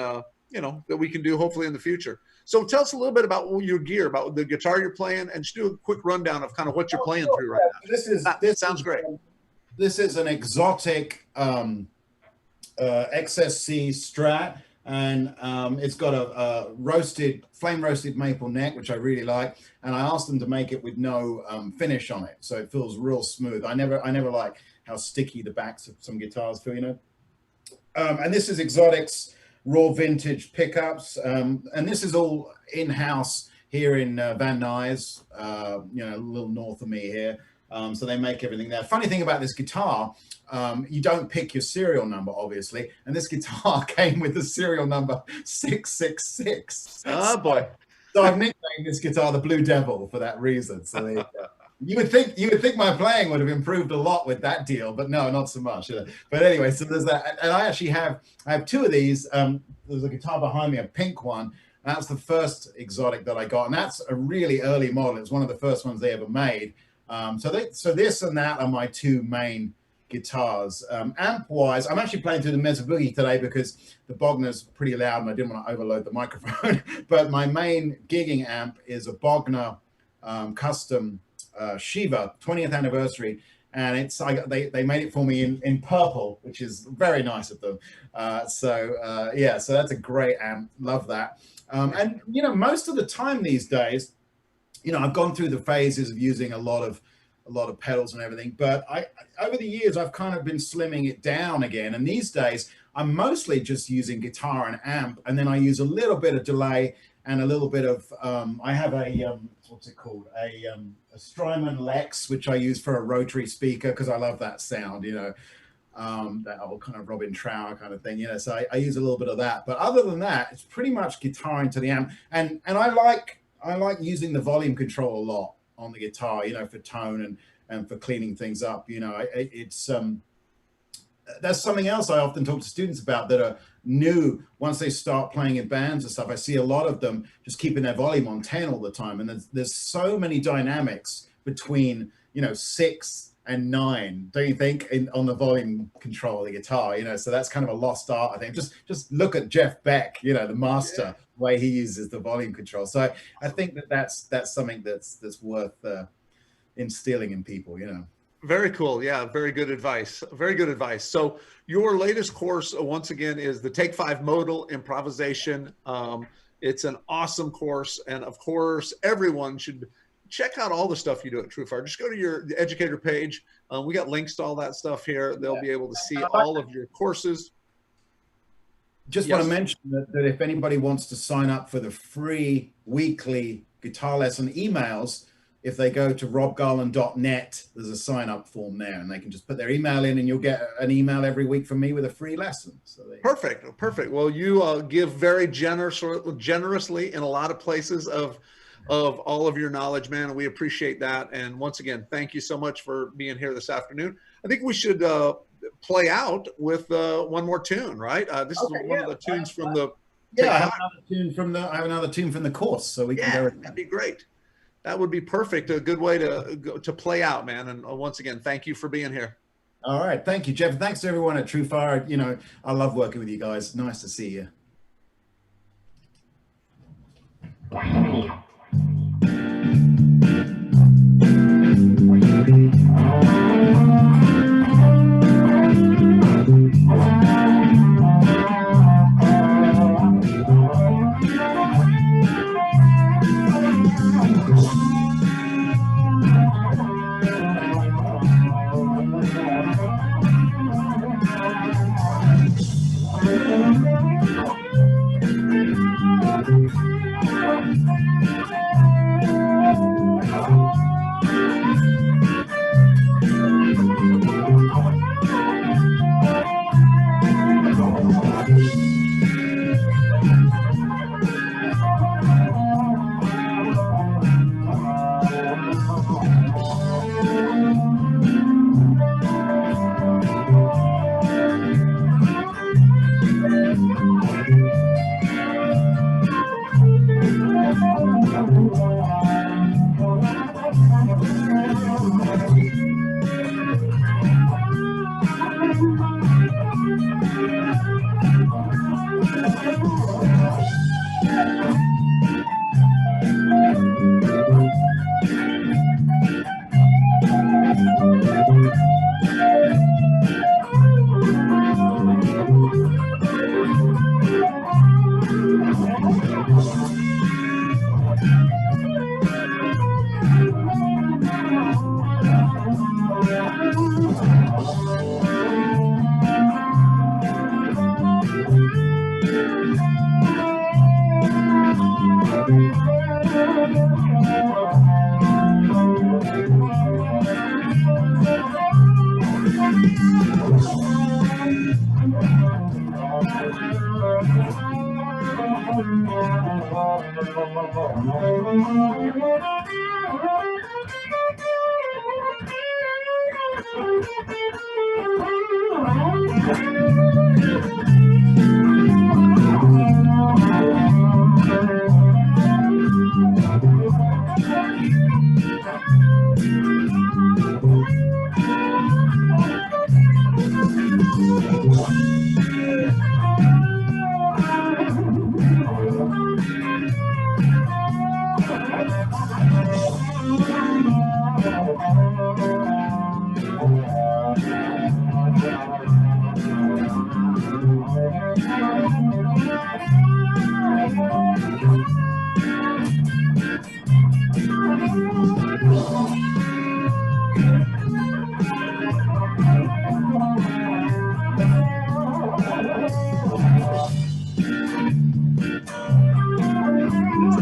you know, that we can do hopefully in the future. So tell us a little bit about your gear, about the guitar you're playing, and just do a quick rundown of kind of what you're playing through right now. This sounds great. This is an exotic XSC Strat, and it's got a flame roasted maple neck, which I really like. And I asked them to make it with no finish on it, so it feels real smooth. I never like how sticky the backs of some guitars feel, you know. And this is Exotic's raw vintage pickups, and this is all in-house here in Van Nuys, you know, a little north of me here. So they make everything there. Funny thing about this guitar, you don't pick your serial number, obviously, and this guitar came with the serial number 666. Oh boy! So I've nicknamed this guitar the Blue Devil for that reason. So there you go. You would think my playing would have improved a lot with that deal, but no, not so much. But anyway, so there's that, and I have two of these. There's a guitar behind me, a pink one. That's the first Exotic that I got, and that's a really early model. It's one of the first ones they ever made. So this and that are my two main guitars. Amp-wise, I'm actually playing through the Mezzo Boogie today because the Bogner's pretty loud and I didn't want to overload the microphone. But my main gigging amp is a Bogner custom Shiva 20th anniversary, and they made it for me in purple, which is very nice of them. Yeah, so that's a great amp. Love that. And you know, most of the time these days, you know, I've gone through the phases of using a lot of pedals and everything, but over the years I've kind of been slimming it down again. And these days I'm mostly just using guitar and amp, and then I use a little bit of delay and a little bit of I have a what's it called, a Strymon Lex, which I use for a rotary speaker because I love that sound, you know, that old kind of Robin Trower kind of thing, you know. So I use a little bit of that, but other than that, it's pretty much guitar into the amp. And I like using the volume control a lot on the guitar, you know, for tone and for cleaning things up. You know, it's that's something else I often talk to students about that are new once they start playing in bands and stuff. I see a lot of them just keeping their volume on 10 all the time, and there's so many dynamics between, you know, 6 and 9, don't you think, on the volume control of the guitar, you know. So that's kind of a lost art, I think. Just look at Jeff Beck, you know, the master, the way he uses the volume control. So I think that's something that's worth instilling in people, you know. Very cool. Yeah, very good advice. Very good advice. So your latest course, once again, is the Take 5 Modal Improvisation. It's an awesome course, and of course everyone should check out all the stuff you do at TrueFire. Just go to the educator page. We got links to all that stuff here. They'll be able to see all of your courses. Just want to mention that if anybody wants to sign up for the free weekly guitar lesson emails, if they go to robgarland.net, there's a sign-up form there, and they can just put their email in, and you'll get an email every week from me with a free lesson. So perfect. Well, you give very generously in a lot of places of all of your knowledge, man, and we appreciate that. And once again, thank you so much for being here this afternoon. I think we should play out with one more tune, right? This is one of the tunes from the. Yeah, I have another tune from the course, so we can go. That'd be great. That would be perfect. A good way to play out, man. And once again, thank you for being here. All right. Thank you, Jeff. Thanks to everyone at TrueFire. You know, I love working with you guys. Nice to see you.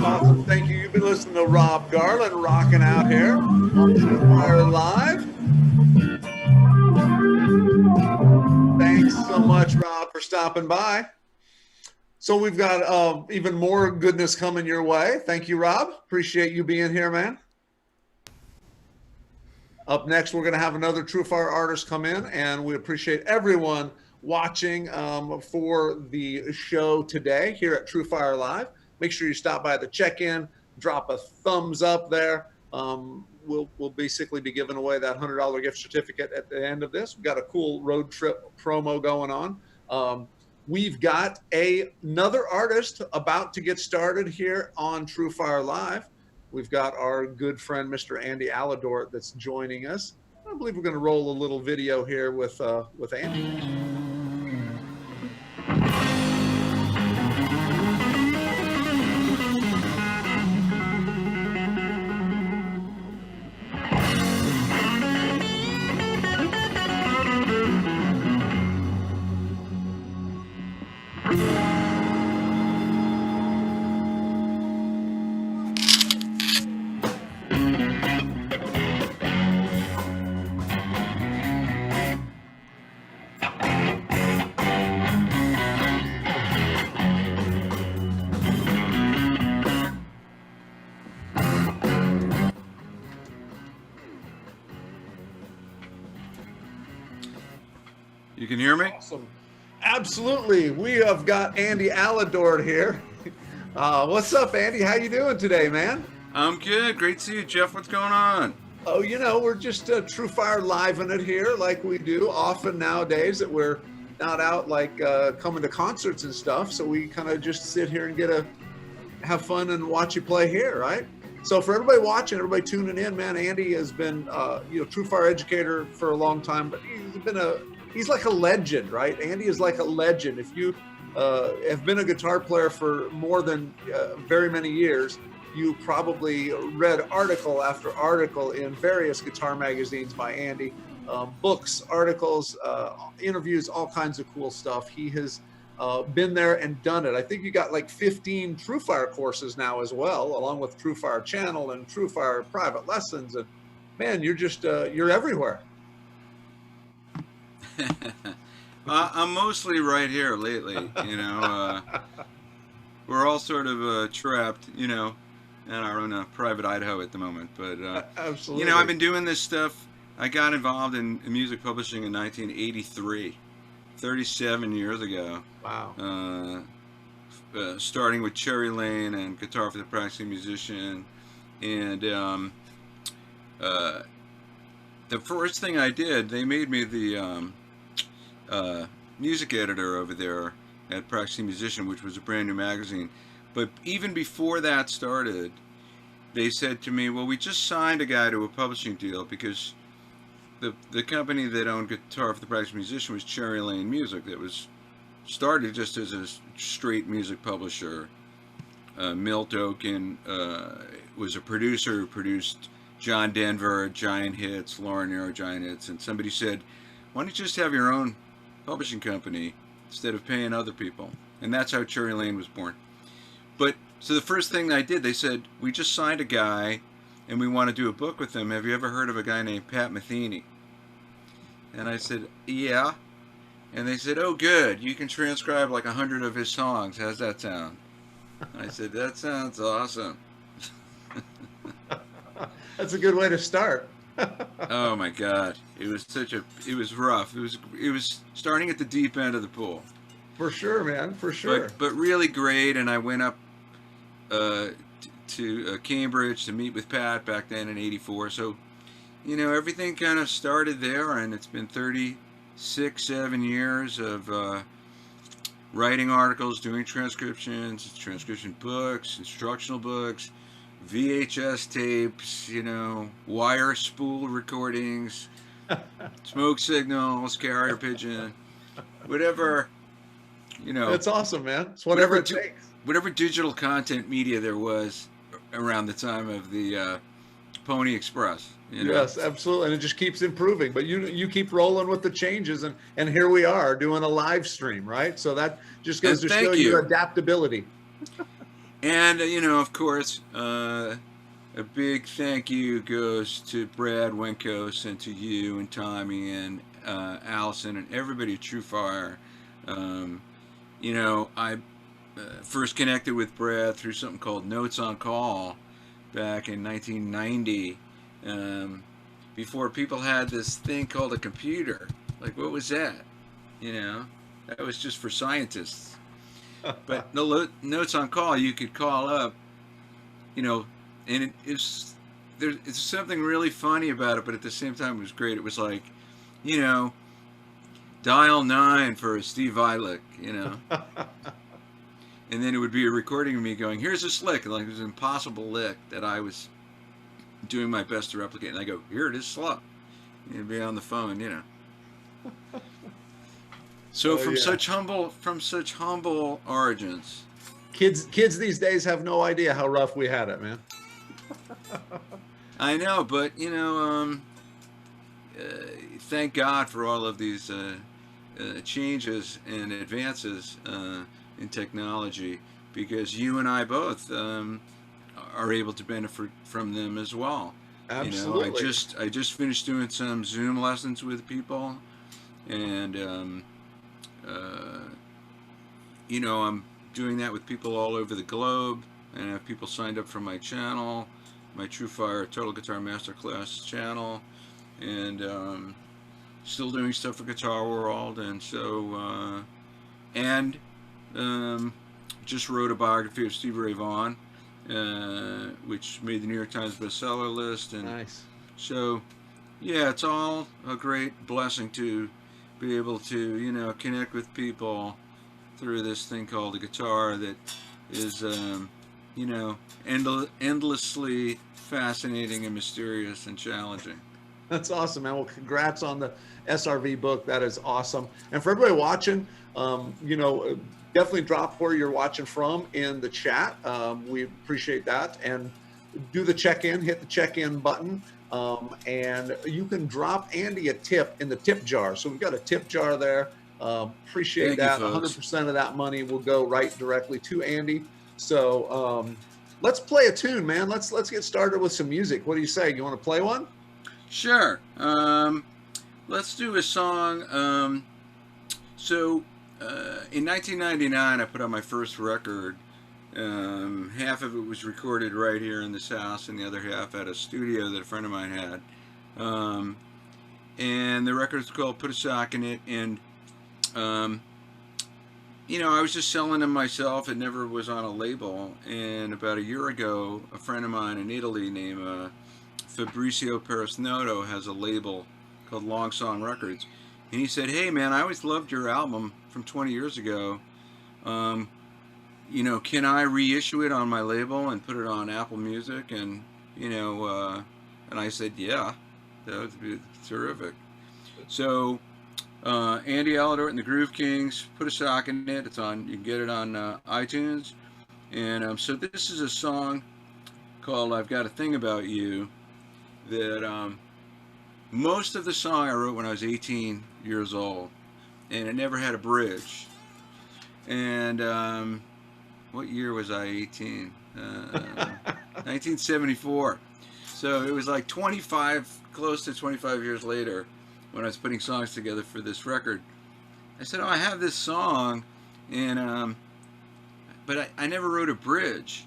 Awesome. Thank you. You've been listening to Rob Garland rocking out here on TrueFire Live. Thanks so much, Rob, for stopping by. So we've got even more goodness coming your way. Thank you, Rob. Appreciate you being here, man. Up next, we're going to have another TrueFire artist come in, and we appreciate everyone watching for the show today here at TrueFire Live. Make sure you stop by the check-in, drop a thumbs up there. We'll basically be giving away that $100 gift certificate at the end of this. We've got a cool road trip promo going on. We've got another artist about to get started here on TrueFire Live. We've got our good friend, Mr. Andy Aledort, that's joining us. I believe we're going to roll a little video here with Andy. You can hear me? Awesome. Absolutely. We have got Andy Aledort here. What's up, Andy? How you doing today, man? I'm good. Great to see you, Jeff. What's going on? Oh, we're just TrueFire living it here like we do often nowadays that we're not out like coming to concerts and stuff. So we kind of just sit here and get to have fun and watch you play here, right? So for everybody watching, everybody tuning in, man, Andy has been, TrueFire educator for a long time, but he's like a legend, right? Andy is like a legend. If you have been a guitar player for more than very many years, you probably read article after article in various guitar magazines by Andy, books, articles, interviews, all kinds of cool stuff. He has been there and done it. I think you got like 15 TrueFire courses now as well, along with TrueFire channel and TrueFire private lessons. And man, you're just, you're everywhere. I'm mostly right here lately, we're all sort of trapped, in our own private Idaho at the moment. But, absolutely. I've been doing this stuff. I got involved in music publishing in 1983, 37 years ago. Wow. Starting with Cherry Lane and Guitar for the Practicing Musician. And the first thing I did, they made me the music editor over there at Practicing Musician, which was a brand new magazine. But even before that started, they said to me, well, we just signed a guy to a publishing deal because the company that owned Guitar for the Practicing Musician was Cherry Lane Music. That was started just as a straight music publisher. Milt Oken was a producer who produced John Denver, Giant Hits, Lauren Nero, Giant Hits, and somebody said, why don't you just have your own publishing company instead of paying other people? And that's how Cherry Lane was born. But so the first thing I did, they said, we just signed a guy and we want to do a book with him. Have you ever heard of a guy named Pat Metheny? And I said, yeah. And they said, oh, good. You can transcribe like 100 of his songs. How's that sound? I said, that sounds awesome. That's a good way to start. Oh my God. It was rough. It was starting at the deep end of the pool. For sure, man. For sure. But really great. And I went up to Cambridge to meet with Pat back then in '84. So, everything kind of started there, and it's been 7 years of writing articles, doing transcriptions, transcription books, instructional books, VHS tapes, wire spool recordings, smoke signals, carrier pigeon, whatever, That's awesome, man. It's whatever it takes. Whatever digital content media there was around the time of the Pony Express. Yes, absolutely. And it just keeps improving. But you keep rolling with the changes, and here we are doing a live stream, right? So that just goes to show you adaptability. And, of course, a big thank you goes to Brad Winkos and to you and Tommy and Allison and everybody at TrueFire. I first connected with Brad through something called Notes on Call back in 1990, before people had this thing called a computer. Like, what was that? That was just for scientists. But the Notes on Call, you could call up, and it's something really funny about it, but at the same time it was great. It was like, dial 9 for Steve Eilick, and then it would be a recording of me going, here's this lick, and like it was an impossible lick that I was doing my best to replicate, and I go, here it is, slow. And it'd be on the phone, So from such humble origins. Kids these days have no idea how rough we had it, man. I know, but thank God for all of these changes and advances in technology, because you and I both are able to benefit from them as well. Absolutely. I just finished doing some Zoom lessons with people, and I'm doing that with people all over the globe, and I have people signed up for my channel, my TrueFire Total Guitar Masterclass channel, and still doing stuff for Guitar World, and so just wrote a biography of Stevie Ray Vaughan, which made the New York Times bestseller list. And Nice. so, yeah, it's all a great blessing to be able to, connect with people through this thing called the guitar that is, endlessly fascinating and mysterious and challenging. That's awesome, man. Well, congrats on the SRV book. That is awesome. And for everybody watching, definitely drop where you're watching from in the chat. We appreciate that. And do the check-in, hit the check-in button. And you can drop Andy a tip in the tip jar. So we've got a tip jar there. Appreciate that. 100% of that money will go right directly to Andy. So let's play a tune, man. Let's get started with some music. What do you say? You want to play one? Sure. Let's do a song. In 1999, I put out my first record. Half of it was recorded right here in this house, and the other half at a studio that a friend of mine had. And the record is called Put a Sock in It. And, I was just selling them myself. It never was on a label. And about a year ago, a friend of mine in Italy named Fabrizio Perisnoto has a label called Long Song Records. And he said, "Hey, man, I always loved your album from 20 years ago. Can I reissue it on my label and put it on Apple Music?" And, and I said, "Yeah, that would be terrific." So, Andy Aledort and the Groove Kings, Put a Sock in It. It's on, you can get it on iTunes. And so this is a song called I've Got a Thing About You that most of the song I wrote when I was 18 years old, and it never had a bridge. And what year was I 18? 1974. So it was like 25, close to 25 years later, when I was putting songs together for this record. I said, I have this song, and but I never wrote a bridge.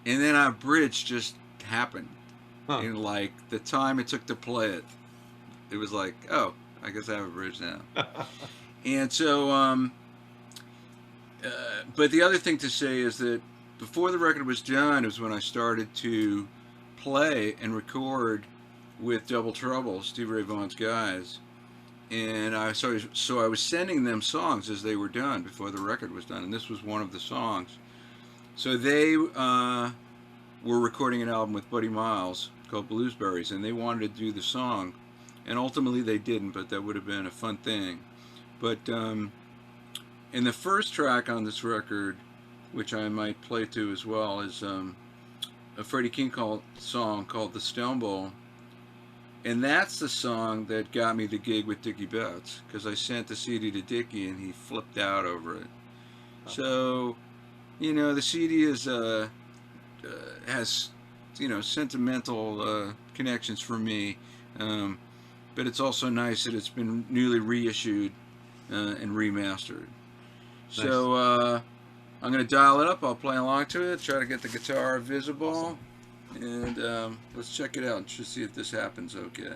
And then a bridge just happened. In like the time it took to play it. It was like, oh, I guess I have a bridge now. And so, but the other thing to say is that before the record was done, it was when I started to play and record with Double Trouble, Stevie Ray Vaughan's guys. And so I was sending them songs as they were done before the record was done. And this was one of the songs. So they were recording an album with Buddy Miles called Bluesberries, and they wanted to do the song. And ultimately they didn't, but that would have been a fun thing. But in the first track on this record, which I might play to as well, is a Freddie King song called The Stone Bowl. And that's the song that got me the gig with Dickie Betts, because I sent the CD to Dickie and he flipped out over it. So, the CD has sentimental connections for me. But it's also nice that it's been newly reissued and remastered. Nice. So I'm going to dial it up. I'll play along to it, try to get the guitar visible, and let's check it out and just see if this happens okay.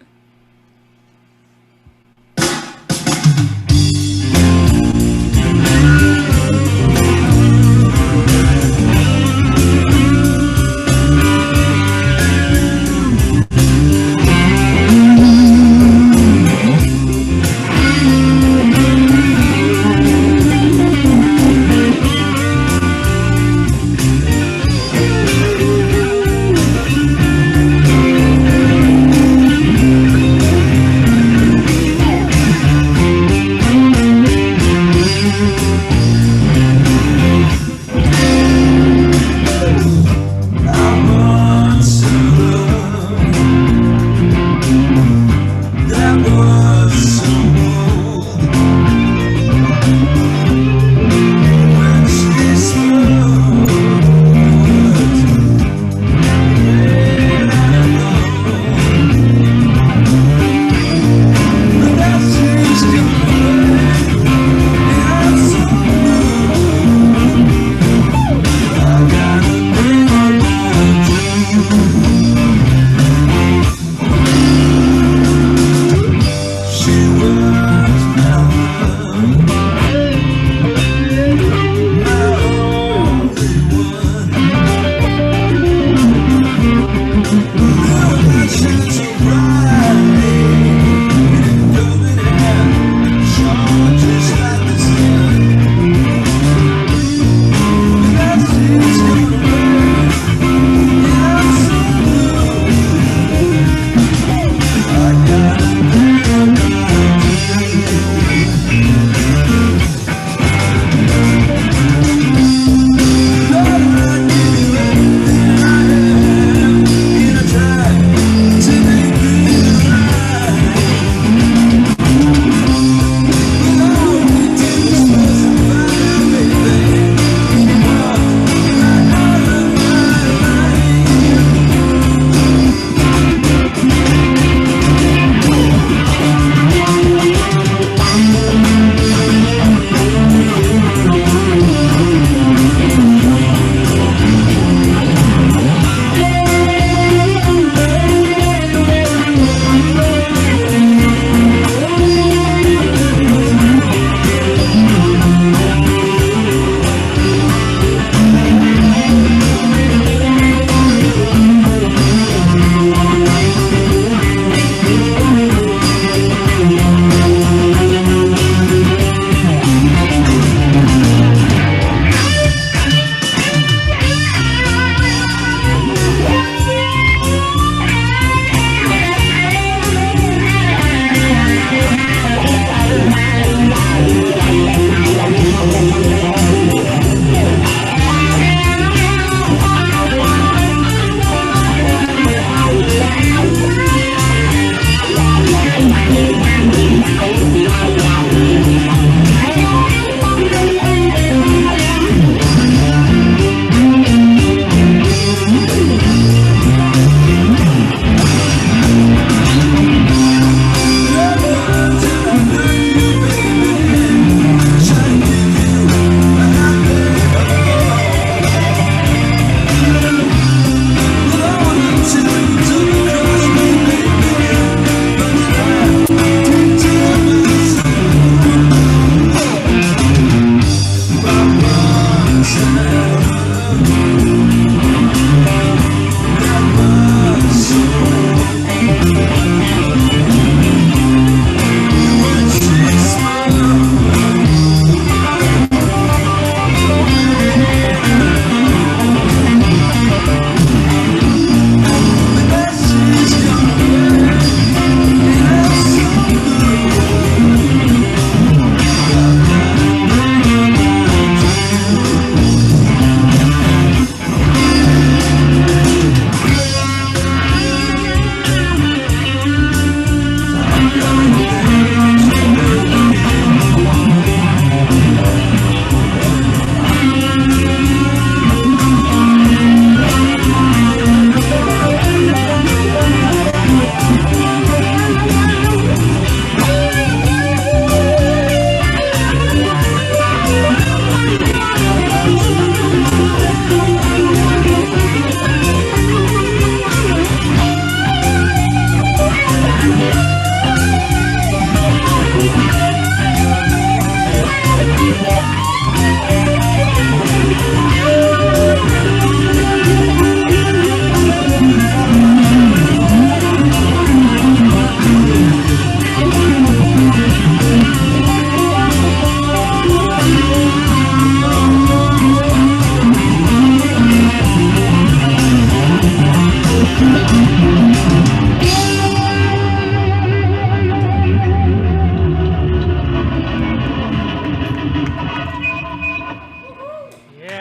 Yeah,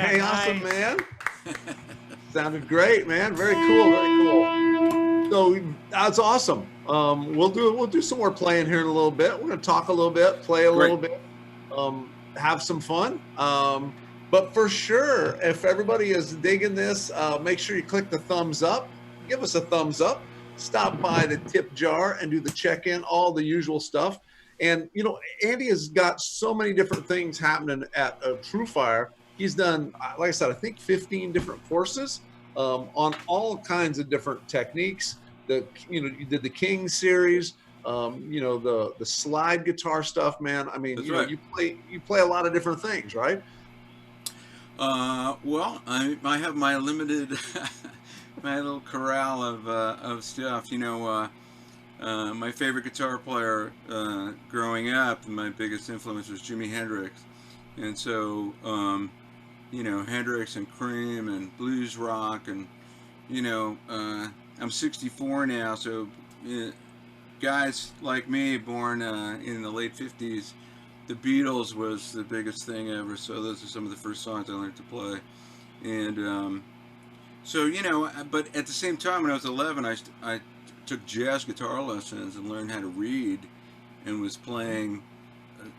Hey, nice. awesome, man. Sounded great, man. Very cool. Very cool. So that's awesome. We'll do some more playing here in a little bit. We're gonna talk a little bit, play a little bit, have some fun. But for sure, if everybody is digging this, make sure you click the thumbs up. Give us a thumbs up. Stop by the tip jar and do the check-in, all the usual stuff. And you know, Andy has got so many different things happening at TrueFire. He's done, like I said, I think 15 different courses on all kinds of different techniques. You did the King series, you know, the slide guitar stuff, man. I mean, That's you know, right. you play a lot of different things, right? Well, I have my limited, my little corral of stuff. You know, my favorite guitar player growing up, and my biggest influence was Jimi Hendrix, and so you know, Hendrix and Cream and blues rock, and you know, I'm 64 now, so guys like me born in the late 50s, the Beatles was the biggest thing ever, so those are some of the first songs I learned to play. And so, you know, but at the same time, when I was 11, I took jazz guitar lessons and learned how to read, and was playing,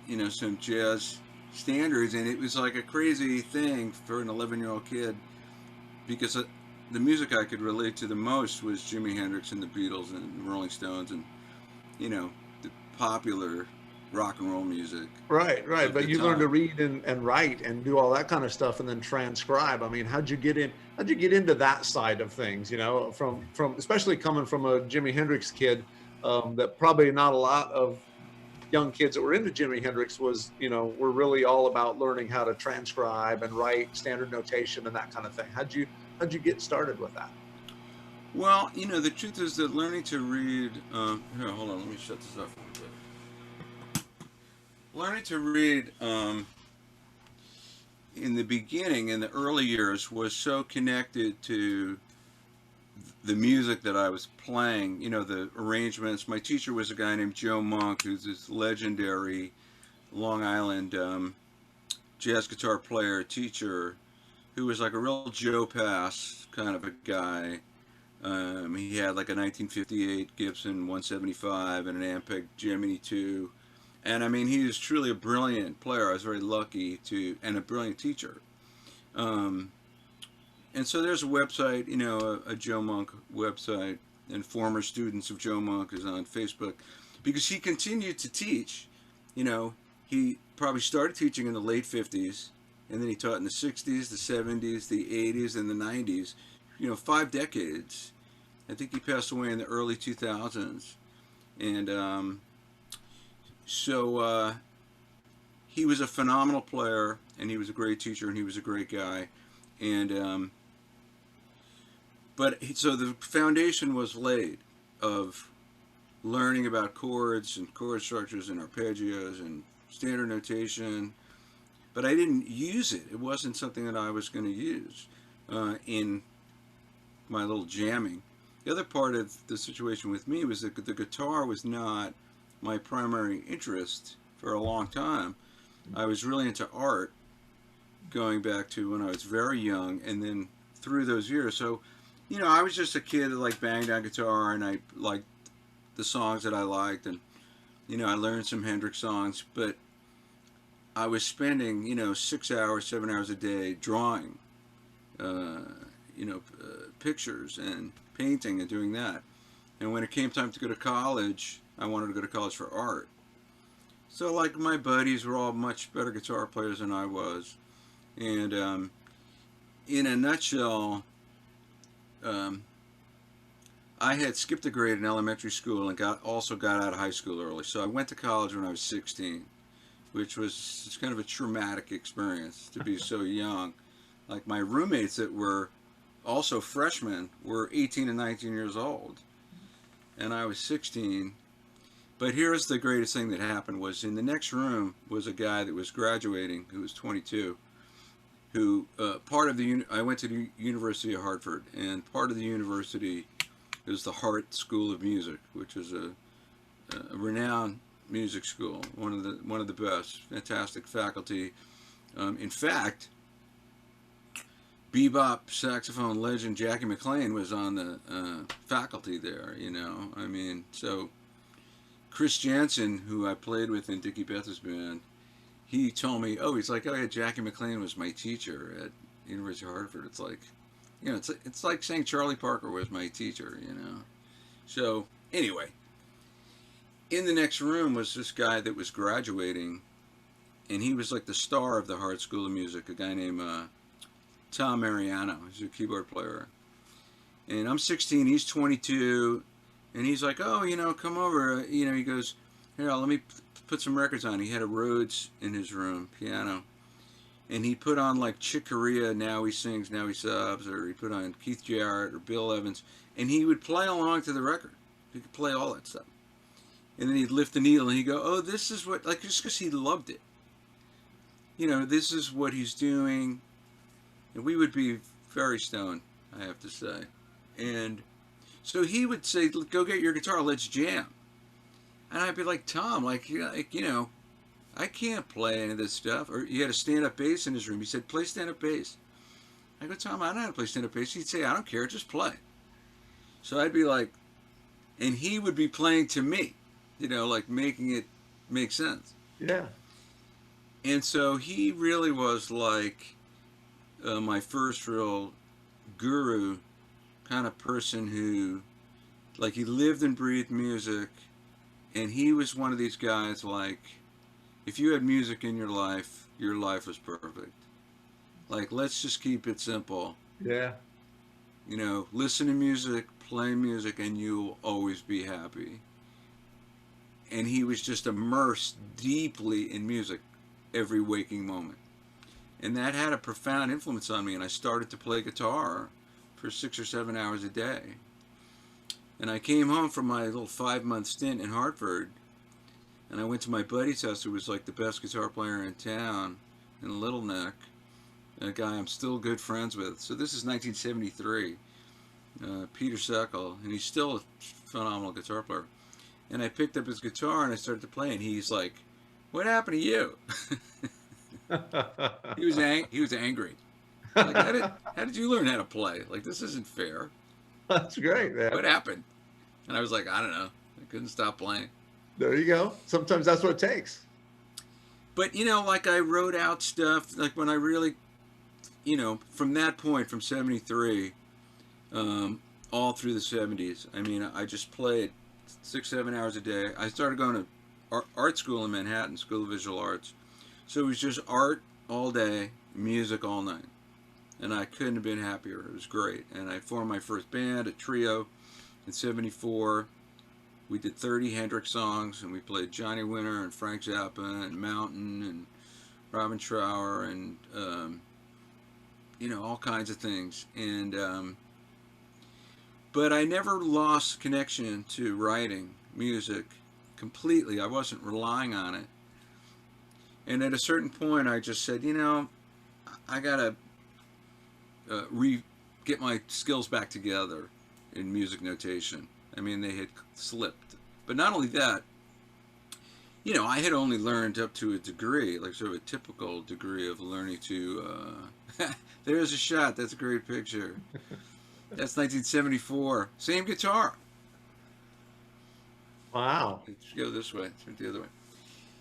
you know, some jazz standards, and it was like a crazy thing for an 11-year-old kid, because the music I could relate to the most was Jimi Hendrix and the Beatles and the Rolling Stones, and, you know, the popular rock and roll music. Right. But you learn to read and write and do all that kind of stuff, and then transcribe. I mean, how'd you get into that side of things? You know, from especially coming from a Jimi Hendrix kid, that probably not a lot of young kids that were into Jimi Hendrix were really all about learning how to transcribe and write standard notation and that kind of thing. How'd you get started with that? Well, you know, the truth is that learning to read, here, hold on, let me shut this off a little bit. Learning to read in the beginning, in the early years, was so connected to the music that I was playing, you know, the arrangements. My teacher was a guy named Joe Monk, who's this legendary Long Island jazz guitar player, teacher, who was like a real Joe Pass kind of a guy. He had like a 1958 Gibson 175 and an Ampeg Gemini 2. And I mean, he was truly a brilliant player. I was very lucky and a brilliant teacher. And so there's a website, you know, a Joe Monk website, and former students of Joe Monk is on Facebook, because he continued to teach. You know, he probably started teaching in the late 50s, and then he taught in the 60s, the 70s, the 80s, and the 90s. You know, 5 decades. I think he passed away in the early 2000s. And so he was a phenomenal player, and he was a great teacher, and he was a great guy. And so the foundation was laid of learning about chords and chord structures and arpeggios and standard notation, but I didn't use it. It wasn't something that I was going to use in my little jamming. The other part of the situation with me was that the guitar was not my primary interest for a long time. I was really into art going back to when I was very young, and then through those years. So, you know, I was just a kid that like banged on guitar, and I liked the songs that I liked, and, you know, I learned some Hendrix songs, but I was spending, you know, 6 hours, 7 hours a day drawing, pictures and painting and doing that. And when it came time to go to college, I wanted to go to college for art. So, like, my buddies were all much better guitar players than I was. And in a nutshell, I had skipped a grade in elementary school and also got out of high school early. So I went to college when I was 16, which was kind of a traumatic experience to be so young. Like, my roommates that were also freshmen were 18 and 19 years old, and I was 16. But here's the greatest thing that happened: was in the next room was a guy that was graduating who was 22, who I went to the University of Hartford, and part of the university It was the Hart School of Music, which is a renowned music school, one of the best, fantastic faculty. In fact, bebop saxophone legend Jackie McLean was on the faculty there. You know, I mean, so Chris Jansen, who I played with in Dickie Betha's band, he told me, oh, he's like, oh yeah, Jackie McLean was my teacher at University of Hartford. It's like, you know, it's like saying Charlie Parker was my teacher, you know. So anyway, in the next room was this guy that was graduating, and he was like the star of the Hart School of Music, a guy named Tom Mariano. He's a keyboard player. And I'm 16, he's 22, and he's like, oh, you know, come over. You know, he goes, here, let me put some records on. He had a Rhodes in his room, piano. And he put on like Chick Corea, Now He Sings, Now He Sobs, or he put on Keith Jarrett or Bill Evans, and he would play along to the record. He could play all that stuff. And then he'd lift the needle and he'd go, oh, this is what, like, just because he loved it. You know, this is what he's doing. And we would be very stoned, I have to say. And so he would say, go get your guitar, let's jam. And I'd be like, Tom, like you know, I can't play any of this stuff. Or he had a stand-up bass in his room. He said, play stand-up bass. I go, Tom, I don't know how to play stand-up bass. He'd say, I don't care, just play. So I'd be like, and he would be playing to me, you know, like making it make sense. Yeah. And so he really was like my first real guru kind of person who, like, he lived and breathed music. And he was one of these guys, like, if you had music in your life was perfect. Like, let's just keep it simple. Yeah. You know, listen to music, play music, and you'll always be happy. And he was just immersed deeply in music every waking moment. And that had a profound influence on me, and I started to play guitar for 6 or 7 hours a day. And I came home from my little 5-month stint in Hartford, and I went to my buddy's house, who was like the best guitar player in town, in Little Neck, a guy I'm still good friends with. So this is 1973, Peter Seckel, and he's still a phenomenal guitar player. And I picked up his guitar and I started to play, and he's like, what happened to you? He was angry. Like, how did you learn how to play? Like, this isn't fair. That's great, man. What happened? And I was like, I don't know. I couldn't stop playing. There you go. Sometimes that's what it takes. But, you know, like, I wrote out stuff, like, when I really, you know, from that point, from 73, all through the 70s, I mean, I just played 6-7 hours a day. I started going to art school in Manhattan, School of Visual Arts. So it was just art all day, music all night. And I couldn't have been happier. It was great. And I formed my first band, a trio, in 74. We did 30 Hendrix songs, and we played Johnny Winter and Frank Zappa and Mountain and Robin Trower and, you know, all kinds of things. And, but I never lost connection to writing music completely. I wasn't relying on it. And at a certain point, I just said, you know, I gotta get my skills back together in music notation. I mean, they had slipped. But not only that, you know, I had only learned up to a degree, like sort of a typical degree of learning to, there's a shot, that's a great picture. That's 1974. Same guitar. Wow. Let's go this way, the other way.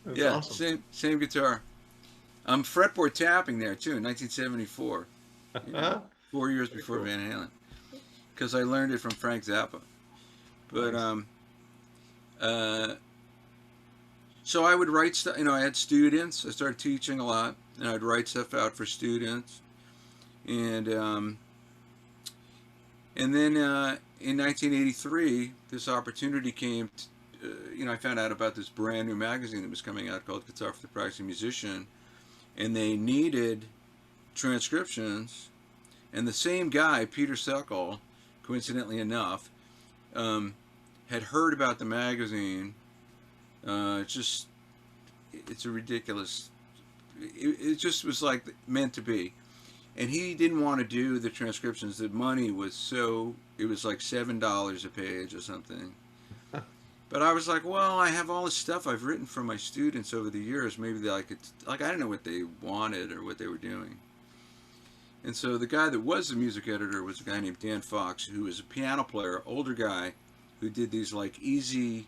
That's yeah, awesome. same guitar. I'm fretboard tapping there too in 1974, 4 years before Van Halen, because I learned it from Frank Zappa. But so I would write stuff. You know, I had students. I started teaching a lot, and I'd write stuff out for students. And then in 1983, this opportunity came. You know, I found out about this brand new magazine that was coming out called Guitar for the Practicing Musician, and they needed transcriptions. And the same guy, Peter Seckel, coincidentally enough, had heard about the magazine. It's a ridiculous. It just was like meant to be, and he didn't want to do the transcriptions. The money was so It was like $7 a page or something. But I was like, well, I have all this stuff I've written for my students over the years. Maybe I could, like, I don't know what they wanted or what they were doing. And so the guy that was the music editor was a guy named Dan Fox, who was a piano player, older guy, who did these like easy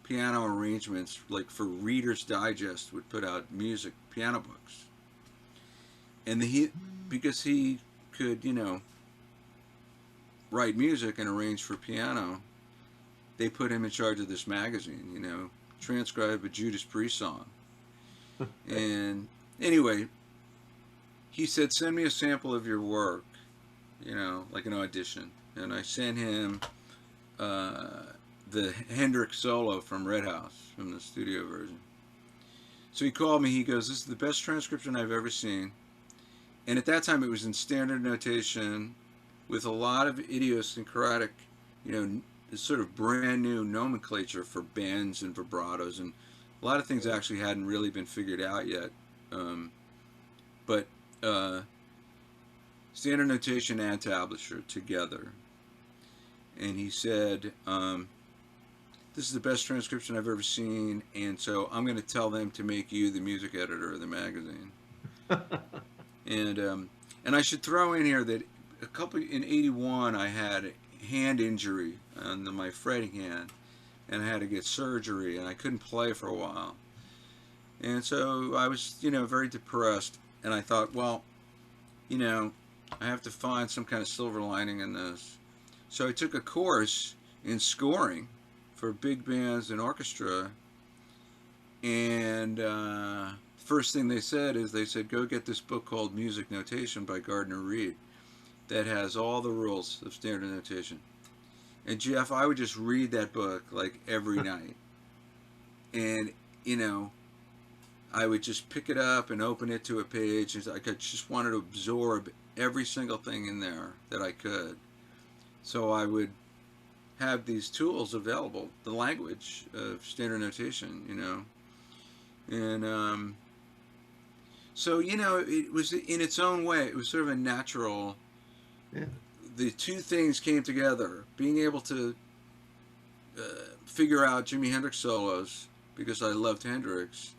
piano arrangements, like for Reader's Digest would put out music piano books. And because he could, you know, write music and arrange for piano, they put him in charge of this magazine, you know, transcribe a Judas Priest song. And anyway, he said, send me a sample of your work, you know, like an audition. And I sent him the Hendrix solo from Red House, from the studio version. So he called me, he goes, this is the best transcription I've ever seen. And at that time it was in standard notation with a lot of idiosyncratic, you know, this sort of brand new nomenclature for bends and vibratos, and a lot of things actually hadn't really been figured out yet. But standard notation and tablature together. And he said, this is the best transcription I've ever seen, and so I'm going to tell them to make you the music editor of the magazine. And I should throw in here that in 81 I had a hand injury on my fretting hand, and I had to get surgery, and I couldn't play for a while. And so I was, you know, very depressed, and I thought, well, you know, I have to find some kind of silver lining in this. So I took a course in scoring for big bands and orchestra, and first thing they said is, they said, go get this book called Music Notation by Gardner Reed that has all the rules of standard notation. And Jeff, I would just read that book like every night, and you know, I would just pick it up and open it to a page, and I just wanted to absorb every single thing in there that I could. So I would have these tools available, the language of standard notation, you know. And so, you know, it was in its own way, it was sort of a natural, yeah. The two things came together, being able to figure out Jimi Hendrix solos, because I loved Hendrix,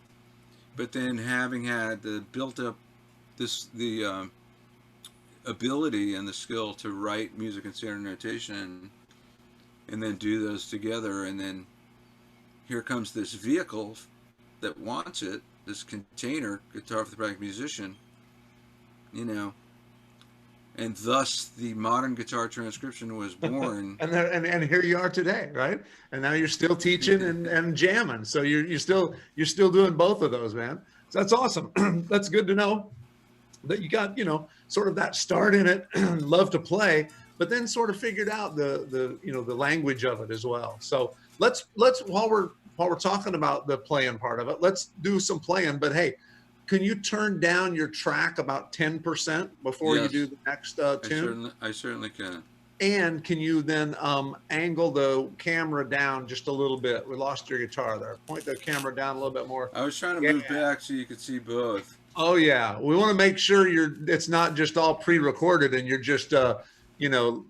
but then having had built up the ability and the skill to write music in standard notation, and then do those together, and then here comes this vehicle that wants it, this container, Guitar for the Practical Musician, you know, and thus the modern guitar transcription was born. and here you are today, right? And now you're still teaching and jamming. So you're still doing both of those, man. So that's awesome. That's good to know that you got, you know, sort of that start in it, love to play, but then sort of figured out the you know, the language of it as well. So let's while we're talking about the playing part of it, let's do some playing. But hey, can you turn down your track about 10% before you do the next tune? I certainly can. And can you then angle the camera down just a little bit? We lost your guitar there. Point the camera down a little bit more. I was trying to move back so you could see both. Oh yeah, we want to make sure it's not just all pre-recorded and you're just you know,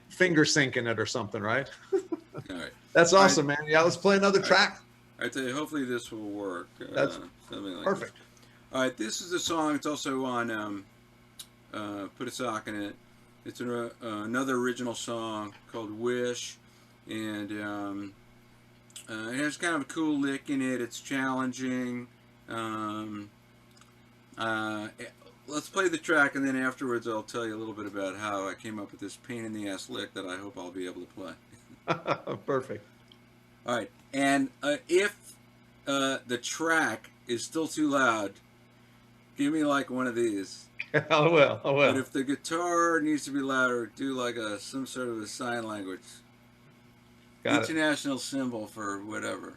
finger syncing it or something, right? All right. That's awesome, man. Yeah, let's play another track. I tell you, hopefully this will work. That's something like perfect. That. All right, this is a song. It's also on Put a Sock in It. It's another original song called Wish, and it has kind of a cool lick in it. It's challenging. Let's play the track, and then afterwards I'll tell you a little bit about how I came up with this pain-in-the-ass lick that I hope I'll be able to play. Perfect. All right, and if the track is still too loud, give me like one of these. I will. But if the guitar needs to be louder, do like some sort of a sign language. International symbol for whatever.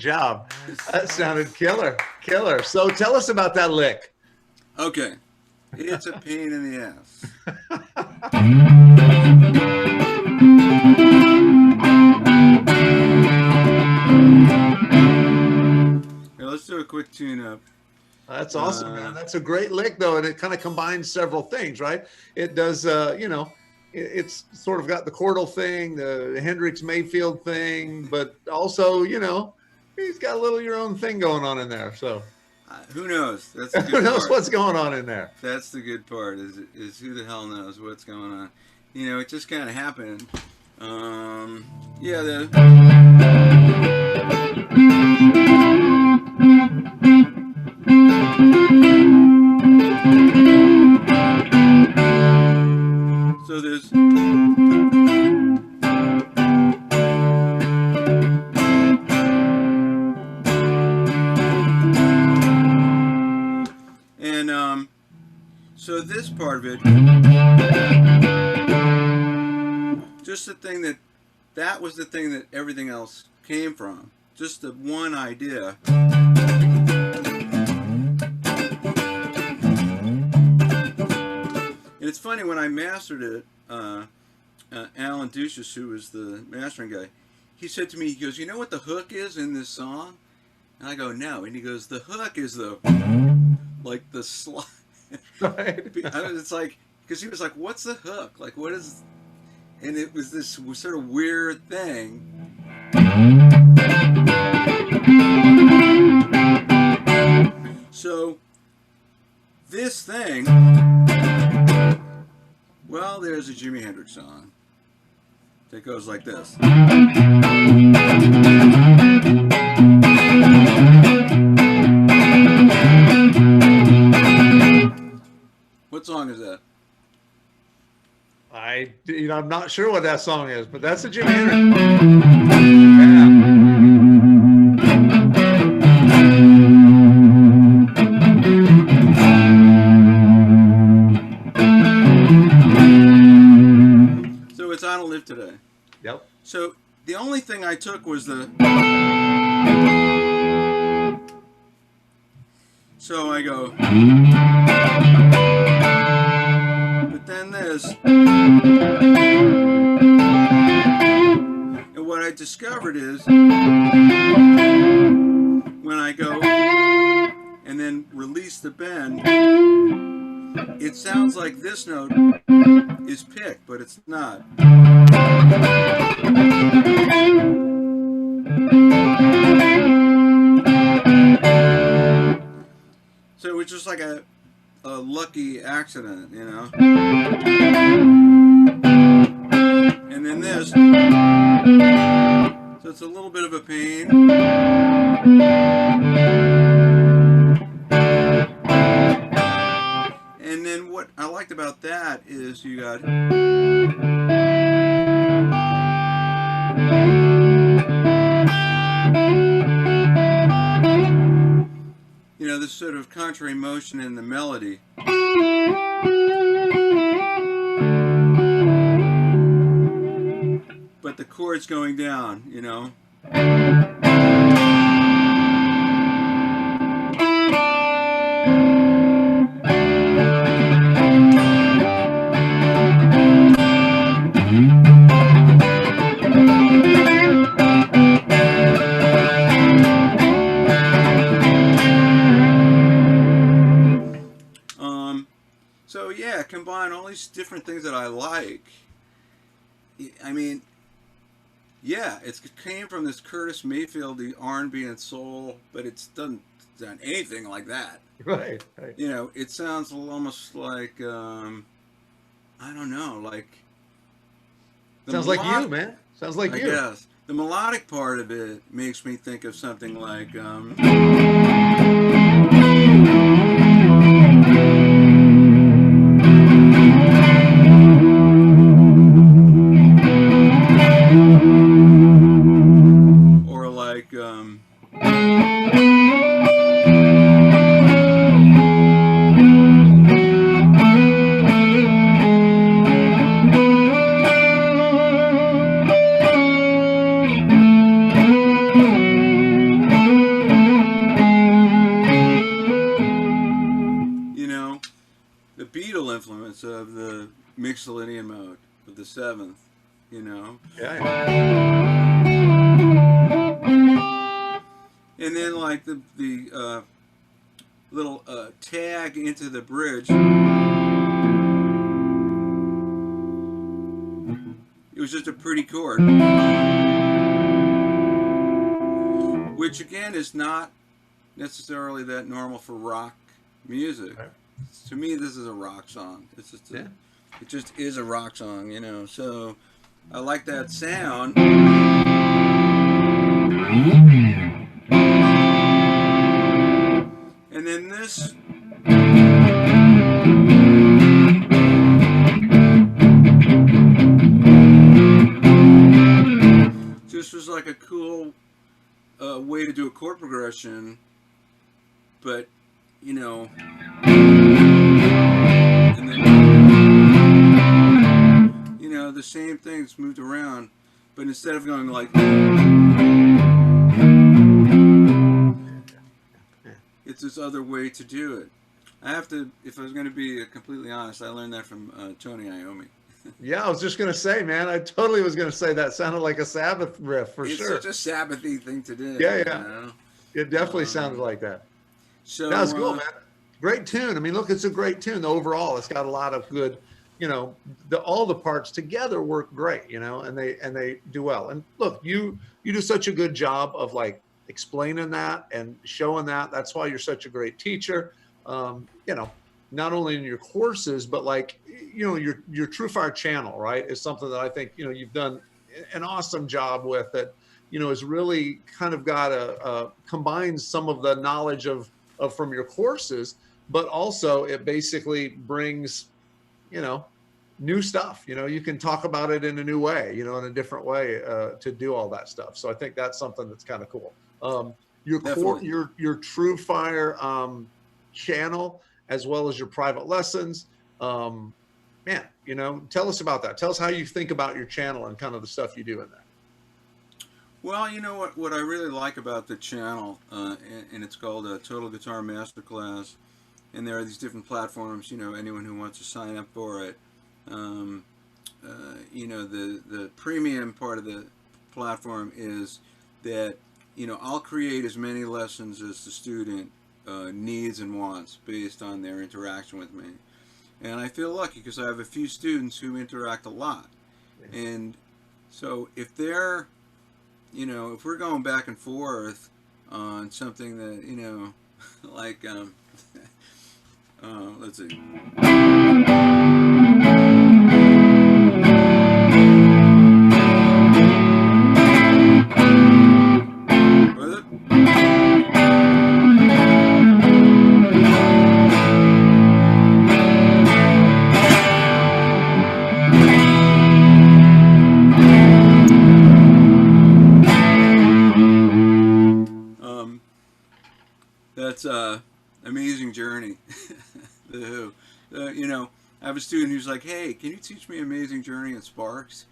job. That sounded killer. So tell us about that lick. Okay. It's a pain in the ass. Here, let's do a quick tune-up. That's awesome, man. That's a great lick, though, and it kind of combines several things, right? It does, it's sort of got the chordal thing, the Hendrix Mayfield thing, but also, he's got a little your own thing going on in there. So who knows? That's the good who knows part. what's going on in there? That's the good part. Is who the hell knows what's going on? It just kind of happened. So there's so this part of it, just the thing that was the thing that everything else came from. Just the one idea. And it's funny, when I mastered it, Alan Duchess, who was the mastering guy, he said to me, he goes, "You know what the hook is in this song?" And I go, "No." And he goes, "The hook is the, like the slide." Right. It's like, because he was like, "What's the hook? Like, what is?" And it was this sort of weird thing. So this thing, well, there's a Jimi Hendrix song that goes like this. What song is that? I'm not sure what that song is, but that's a Jimi Hendrix. Yeah. So it's I Don't Live Today. Yep. So the only thing I took was the. So I go. But then this. And what I discovered is when I go and then release the bend, it sounds like this note is picked, but it's not. So it's just like a lucky accident, And then this, so it's a little bit of a pain. And then what I liked about that is you got, this sort of contrary motion in the melody. But the chord's going down, So yeah, combine all these different things that I like. I mean, yeah, it came from this Curtis Mayfield, the R&B and soul, but it doesn't sound anything like that. Right. It sounds almost like, I don't know, like... Sounds like you, man. Sounds like you. Yes. The melodic part of it makes me think of something like... or like... influence of the Mixolydian mode of the 7th, you know. Yeah. And then like the little tag into the bridge. It was just a pretty chord, which again is not necessarily that normal for rock music. Right. To me, this is a rock song. It's just it just is a rock song, you know. So I like that sound. And then this. This was like a cool way to do a chord progression, but you know, and then you know the same thing's moved around, but instead of going like, it's this other way to do it. I have to, if I was going to be completely honest, I learned that from Tony Iommi. Yeah, I was just gonna say, man, I totally was gonna say that sounded like a Sabbath riff for sure. It's such a Sabbathy thing to do. Yeah. You know? It definitely sounded like that. So That was cool, man. Great tune. I mean, look, it's a great tune overall. It's got a lot of good, you know, all the parts together work great, you know, and they do well. And look, you do such a good job of like explaining that and showing that. That's why you're such a great teacher. You know, not only in your courses, but like, you know, your TrueFire channel, right, is something that I think, you know, you've done an awesome job with that, you know, is really kind of got combines some of the knowledge of from your courses, but also it basically brings, you know, new stuff. You know, you can talk about it in a new way, you know, in a different way to do all that stuff. So I think that's something that's kind of cool. Your TrueFire channel, as well as your private lessons, man, you know, tell us about that. Tell us how you think about your channel and kind of the stuff you do in that. Well, you know what I really like about the channel, and it's called Total Guitar Masterclass, and there are these different platforms, you know, anyone who wants to sign up for it. You know, the premium part of the platform is that, you know, I'll create as many lessons as the student needs and wants based on their interaction with me. And I feel lucky because I have a few students who interact a lot. And so if they're, you know, if we're going back and forth on something that, you know, like, let's see. Was it? That's Amazing Journey. The Who. You know, I have a student who's like, hey, can you teach me Amazing Journey in Sparks?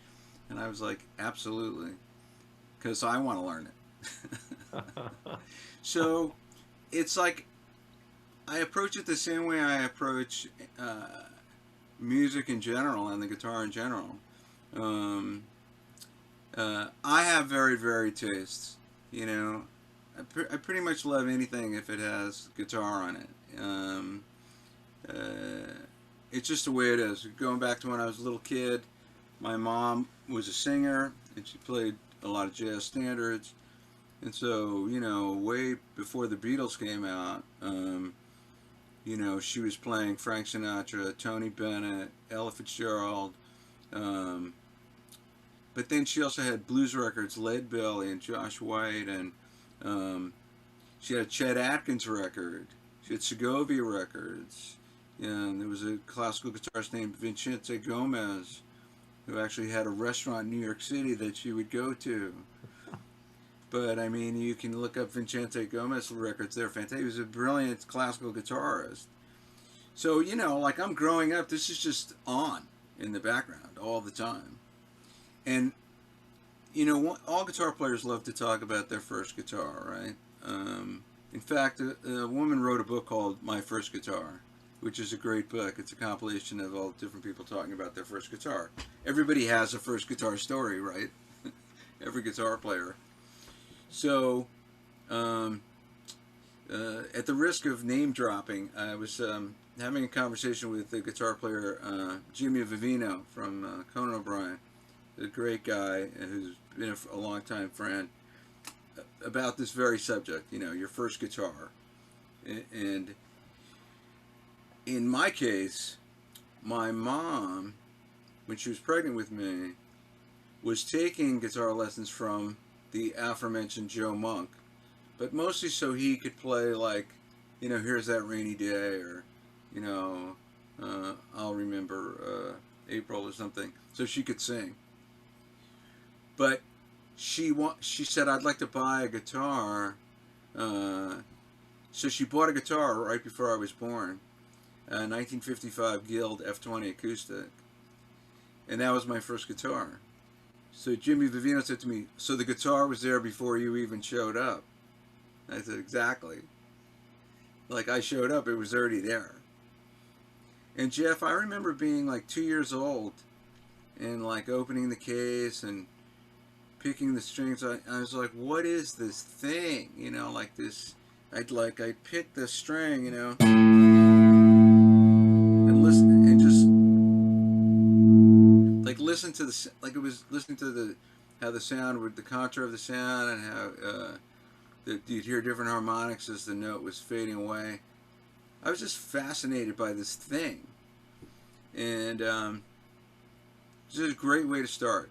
And I was like, absolutely, because I want to learn it. So it's like I approach it the same way I approach music in general and the guitar in general. I have very varied tastes, you know. I pretty much love anything if it has guitar on it. It's just the way it is. Going back to when I was a little kid, my mom was a singer and she played a lot of jazz standards. And so, you know, way before the Beatles came out, you know, she was playing Frank Sinatra, Tony Bennett, Ella Fitzgerald. But then she also had blues records, Lead Belly and Josh White, and she had a Chet Atkins record. She had Segovia records. And there was a classical guitarist named Vicente Gomez who actually had a restaurant in New York City that she would go to. But, I mean, you can look up Vicente Gomez records. They're fantastic. He was a brilliant classical guitarist. So, you know, like I'm growing up, this is just on in the background all the time. And, you know, all guitar players love to talk about their first guitar, right? In fact, a woman wrote a book called My First Guitar. which is a great book. It's a compilation of all different people talking about their first guitar. Everybody has a first guitar story, right? Every guitar player. So, at the risk of name dropping, I was having a conversation with the guitar player Jimmy Vivino from Conan O'Brien, a great guy who's been a long-time friend, about this very subject, you know, your first guitar. And in my case, my mom, when she was pregnant with me, was taking guitar lessons from the aforementioned Joe Monk, but mostly so he could play, like, you know, Here's That Rainy Day, or, you know, I'll Remember April or something, so she could sing. But she said, I'd like to buy a guitar, so she bought a guitar right before I was born, a 1955 Guild F20 acoustic, and that was my first guitar. So Jimmy Vivino said to me, so the guitar was there before you even showed up? I said, exactly. Like, I showed up, it was already there. And Jeff, I remember being like 2 years old and like opening the case and picking the strings. I was like, what is this thing? You know, like this, I'd pick the string, you know, and listen, and just like listen to the, like it was listening to the, how the sound would, the contour of the sound, and how you'd hear different harmonics as the note was fading away. I was just fascinated by this thing, and it's a great way to start.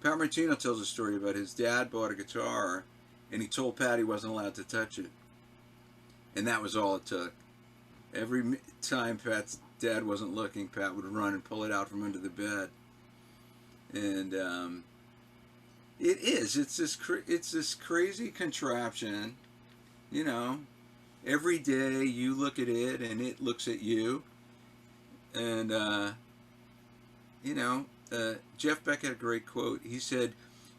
Pat Martino tells a story about his dad bought a guitar, and he told Pat he wasn't allowed to touch it, and that was all it took. Every time Pat's dad wasn't looking, Pat would run and pull it out from under the bed, and it's this crazy contraption, you know. Every day you look at it and it looks at you, and you know, Jeff Beck had a great quote. He said,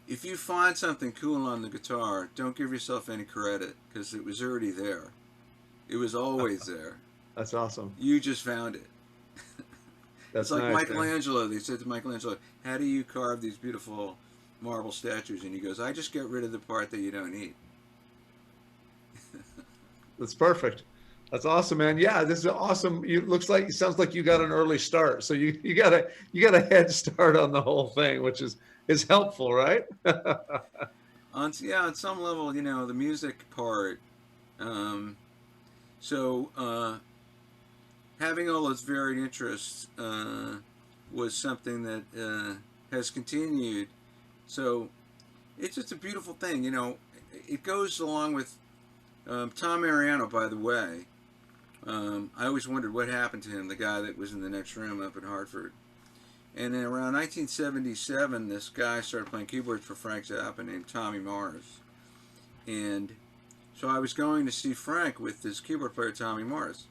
if you find something cool on the guitar, don't give yourself any credit, because it was already there. It was always there. That's awesome. You just found it. That's it's like nice, Michelangelo. Man. They said to Michelangelo, how do you carve these beautiful marble statues? And he goes, I just get rid of the part that you don't need. That's perfect. That's awesome, man. Yeah, this is awesome. It sounds like you got an early start. So you got a head start on the whole thing, which is helpful, right? On some level, you know, the music part. Having all those varied interests was something that has continued. So it's just a beautiful thing, you know. It goes along with Tom Mariano, by the way. I always wondered what happened to him, the guy that was in the next room up in Hartford. And then around 1977, this guy started playing keyboards for Frank Zappa named Tommy Mars. And so I was going to see Frank with this keyboard player, Tommy Mars.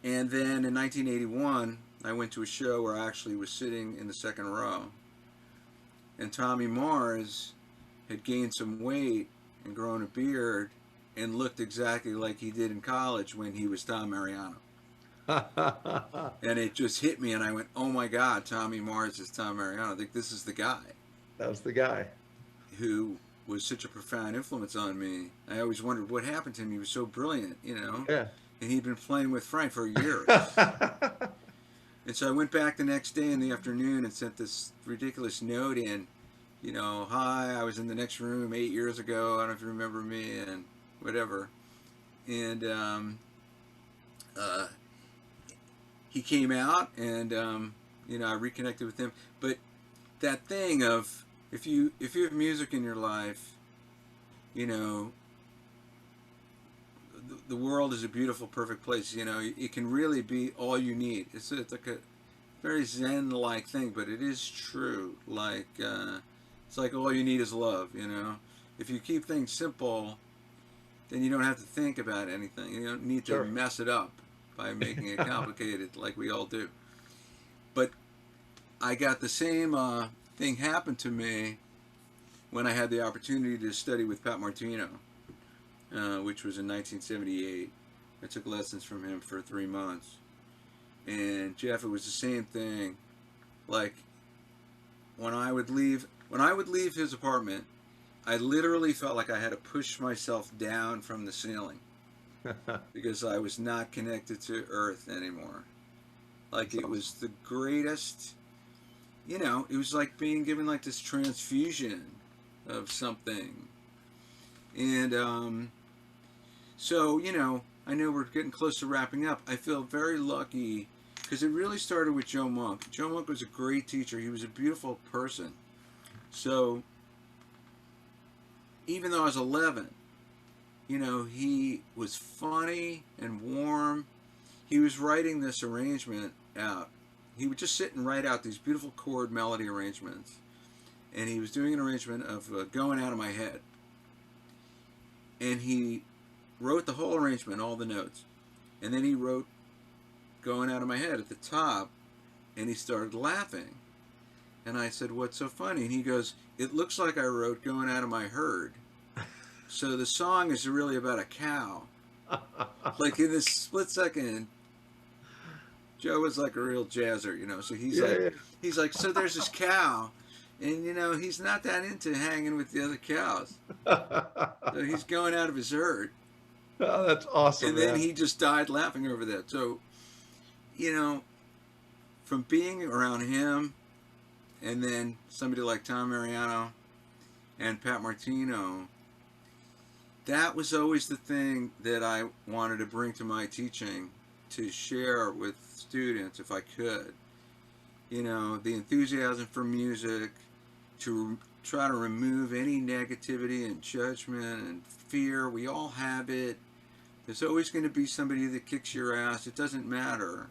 And then in 1981, I went to a show where I actually was sitting in the second row. And Tommy Mars had gained some weight and grown a beard and looked exactly like he did in college when he was Tom Mariano. And it just hit me, and I went, oh my God, Tommy Mars is Tom Mariano. I think this is the guy. That was the guy who was such a profound influence on me. I always wondered what happened to him. He was so brilliant, you know. Yeah. And he'd been playing with Frank for years. And so I went back the next day in the afternoon and sent this ridiculous note in, you know, hi, I was in the next room 8 years ago. I don't know if you remember me, and whatever. And he came out, and you know, I reconnected with him. But that thing of if you have music in your life, you know, the world is a beautiful, perfect place. You know, it can really be all you need. It's like a very Zen-like thing, but it is true. Like it's like all you need is love. You know, if you keep things simple, then you don't have to think about anything. You don't need to mess it up by making it complicated like we all do. But I got the same thing happen to me when I had the opportunity to study with Pat Martino, which was in 1978. I took lessons from him for 3 months. And Jeff, it was the same thing. Like when I would leave his apartment, I literally felt like I had to push myself down from the ceiling because I was not connected to Earth anymore. Like it was the greatest, you know, it was like being given like this transfusion of something. And so, you know, I know we're getting close to wrapping up. I feel very lucky because it really started with Joe Monk. Joe Monk was a great teacher. He was a beautiful person. So even though I was 11, you know, he was funny and warm. He was writing this arrangement out. He would just sit and write out these beautiful chord melody arrangements. And he was doing an arrangement of Going Out of My Head. And he wrote the whole arrangement, all the notes. And then he wrote Going Out of My Head at the top. And he started laughing. And I said, what's so funny? And he goes, it looks like I wrote Going Out of My Herd. So the song is really about a cow. Like in this split second, Joe was like a real jazzer, you know. So he's like, so there's this cow, and you know he's not that into hanging with the other cows. So he's going out of his herd. Oh, that's awesome. And then he just died laughing over that. So, you know, from being around him, and then somebody like Tom Mariano and Pat Martino, that was always the thing that I wanted to bring to my teaching, to share with students if I could. You know, the enthusiasm for music, to try to remove any negativity and judgment and fear. We all have it. There's always going to be somebody that kicks your ass. It doesn't matter.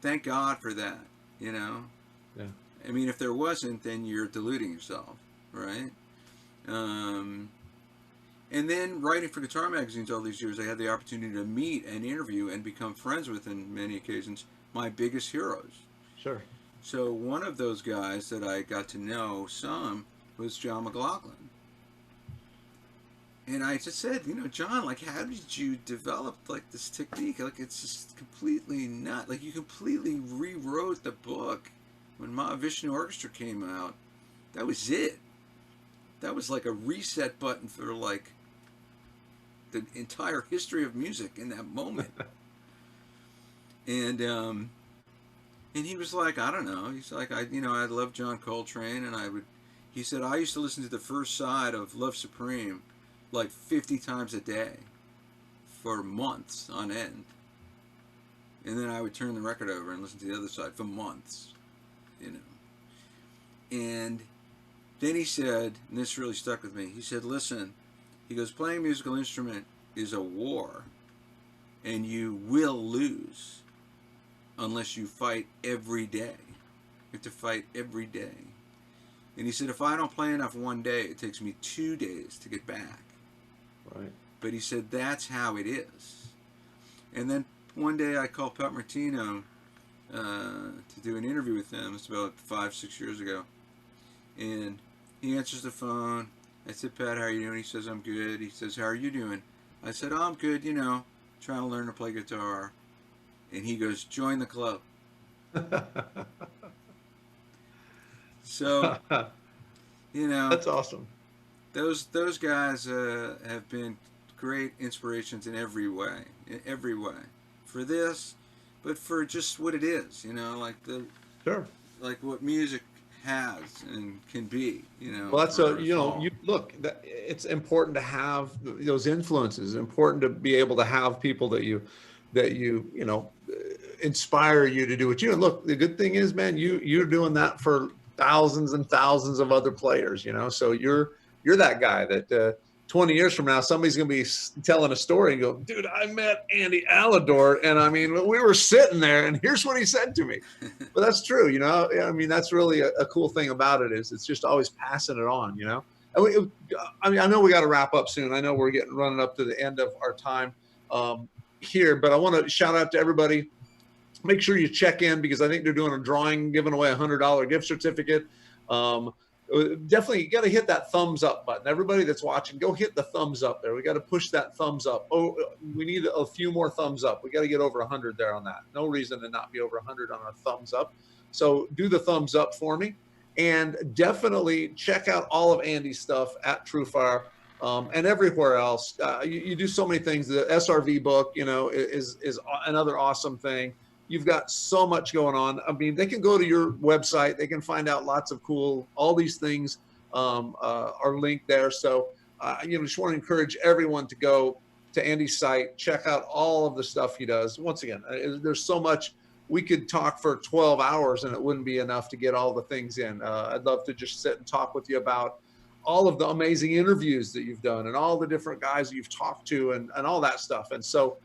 Thank God for that, you know? Yeah. I mean, if there wasn't, then you're deluding yourself, right? And then writing for guitar magazines all these years, I had the opportunity to meet and interview and become friends with, in many occasions, my biggest heroes. Sure. So one of those guys that I got to know some was John McLaughlin. And I just said, you know, John, like, how did you develop, like, this technique? Like, it's just completely not, like, you completely rewrote the book. When Mahavishnu Orchestra came out, that was it. That was like a reset button for, like, the entire history of music in that moment. And he was like, I don't know. He's like, I love John Coltrane, and he said, I used to listen to the first side of Love Supreme like 50 times a day for months on end. And then I would turn the record over and listen to the other side for months, you know. And then he said, and this really stuck with me, he said, listen, he goes, playing a musical instrument is a war, and you will lose unless you fight every day. You have to fight every day. And he said, if I don't play enough one day, it takes me 2 days to get back. Right. But he said, that's how it is. And then one day I called Pat Martino to do an interview with him. It's about 5-6 years ago. And he answers the phone. I said, Pat, how are you doing? He says, I'm good. He says, how are you doing? I said, oh, I'm good, you know, trying to learn to play guitar. And he goes, join the club. So, you know, that's awesome. Those guys have been great inspirations in every way, for this, but for just what it is, you know, like like what music has and can be, you know. Well, that's it's important to have those influences. It's important to be able to have people that you know, inspire you to do what you do. And look, the good thing is, man, you're doing that for thousands and thousands of other players, you know. So you're that guy that 20 years from now, somebody's going to be telling a story and go, dude, I met Andy Aledort, and I mean, we were sitting there, and here's what he said to me. But that's true, you know. I mean, that's really a cool thing about it, is it's just always passing it on, you know. I mean, I know we got to wrap up soon. I know we're running up to the end of our time here, but I want to shout out to everybody. Make sure you check in, because I think they're doing a drawing, giving away $100 gift certificate. definitely you got to hit that thumbs up button. Everybody that's watching, go hit the thumbs up there. We got to push that thumbs up. Oh, we need a few more thumbs up. We got to get over 100 there on that. No reason to not be over 100 on our thumbs up. So do the thumbs up for me, and definitely check out all of Andy's stuff at TrueFire and everywhere else. You do so many things. The SRV book, you know, is another awesome thing. You've got so much going on. I mean, they can go to your website. They can find out lots of cool, all these things are linked there. So, you know, just want to encourage everyone to go to Andy's site, check out all of the stuff he does. Once again, there's so much. We could talk for 12 hours and it wouldn't be enough to get all the things in. I'd love to just sit and talk with you about all of the amazing interviews that you've done and all the different guys that you've talked to and all that stuff. And so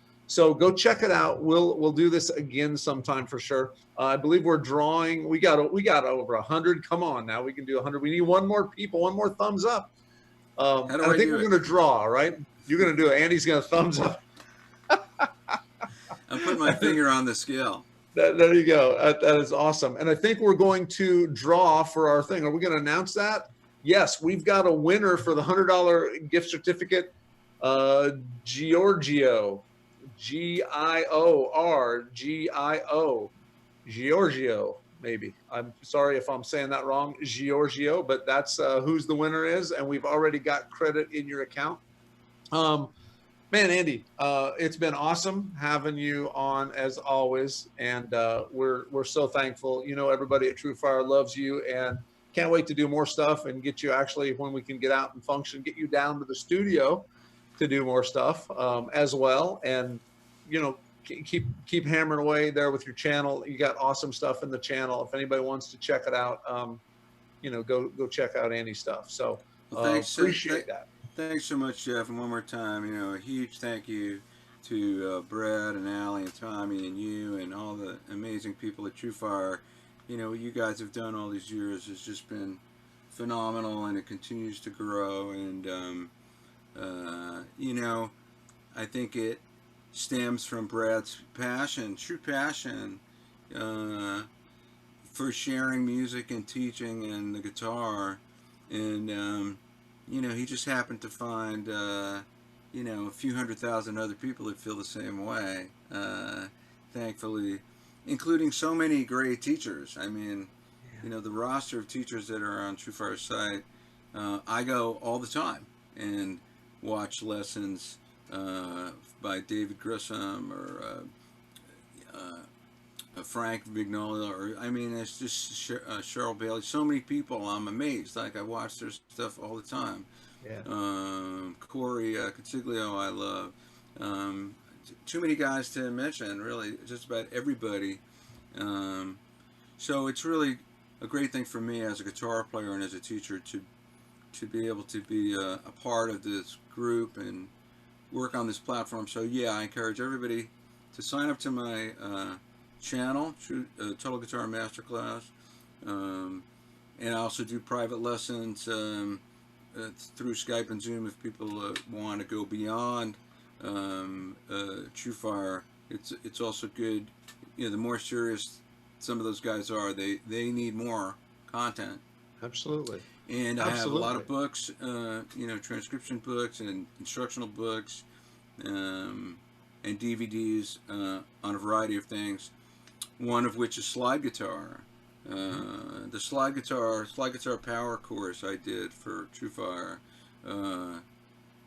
go check it out. We'll do this again sometime for sure. I believe we're drawing. We got over 100. Come on now, we can do 100. We need one more people, one more thumbs up. And I think we're going to draw. Right? You're going to do it. Andy's going to thumbs up. I'm putting my finger on the scale. There you go. That is awesome. And I think we're going to draw for our thing. Are we going to announce that? Yes, we've got a winner for the $100 gift certificate. Giorgio. Giorgio, maybe. I'm sorry if I'm saying that wrong, Giorgio, but that's who's the winner is, and we've already got credit in your account. Man, Andy, it's been awesome having you on as always, and we're so thankful. You know, everybody at TrueFire loves you, and can't wait to do more stuff and get you actually, when we can get out and function, get you down to the studio to do more stuff as well. And you know, keep hammering away there with your channel. You got awesome stuff in the channel. If anybody wants to check it out, you know, go check out Andy's stuff. So appreciate that. Thanks so much, Jeff. And one more time, you know, a huge thank you to Brad and Allie and Tommy and you and all the amazing people at TrueFire. You know, what you guys have done all these years has just been phenomenal, and it continues to grow. And you know, I think it stems from Brad's passion, true passion, for sharing music and teaching and the guitar. And you know, he just happened to find you know, a few 100,000 other people that feel the same way, thankfully, including so many great teachers. I mean, you know, the roster of teachers that are on TrueFire's site, I go all the time and watch lessons by David Grissom or Frank Vignola, or I mean, it's just Cheryl Bailey. So many people, I'm amazed. Like, I watch their stuff all the time. Yeah. Corey Consiglio, I love. Too many guys to mention, really, just about everybody. So it's really a great thing for me as a guitar player and as a teacher to be able to be a part of this group and work on this platform. So yeah, I encourage everybody to sign up to my channel, Total Guitar Masterclass, and I also do private lessons through Skype and Zoom if people want to go beyond TrueFire. It's also good, you know, the more serious some of those guys are, they need more content. Absolutely. And I have a lot of books, you know, transcription books and instructional books, and DVDs on a variety of things. One of which is slide guitar. The slide guitar power course I did for TrueFire.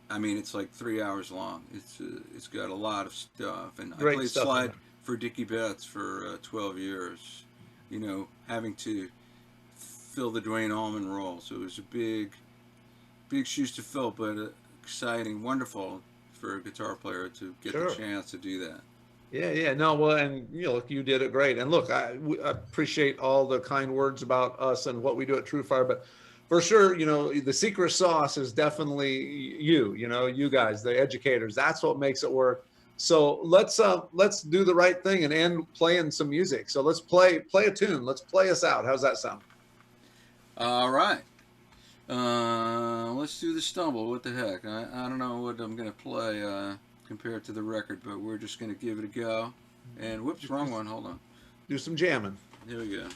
I mean, it's like 3 hours long. It's got a lot of stuff, and Great I played stuff, slide for Dickie Betts for 12 years. You know, having to fill the Dwayne Allman role, so it was a big shoes to fill, but exciting, wonderful for a guitar player to get the chance to do that. Yeah, no, well, and you know, you did it great. And look, I appreciate all the kind words about us and what we do at TrueFire, but for sure, you know, the secret sauce is definitely you know, you guys, the educators. That's what makes it work. So let's do the right thing and end playing some music. So let's play a tune. Let's play us out. How's that sound? All right. Let's do the Stumble. What the heck? I don't know what I'm gonna play compared to the record, but we're just gonna give it a go. And whoops, wrong one. Hold on. Do some jamming. Here we go.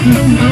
Thank you.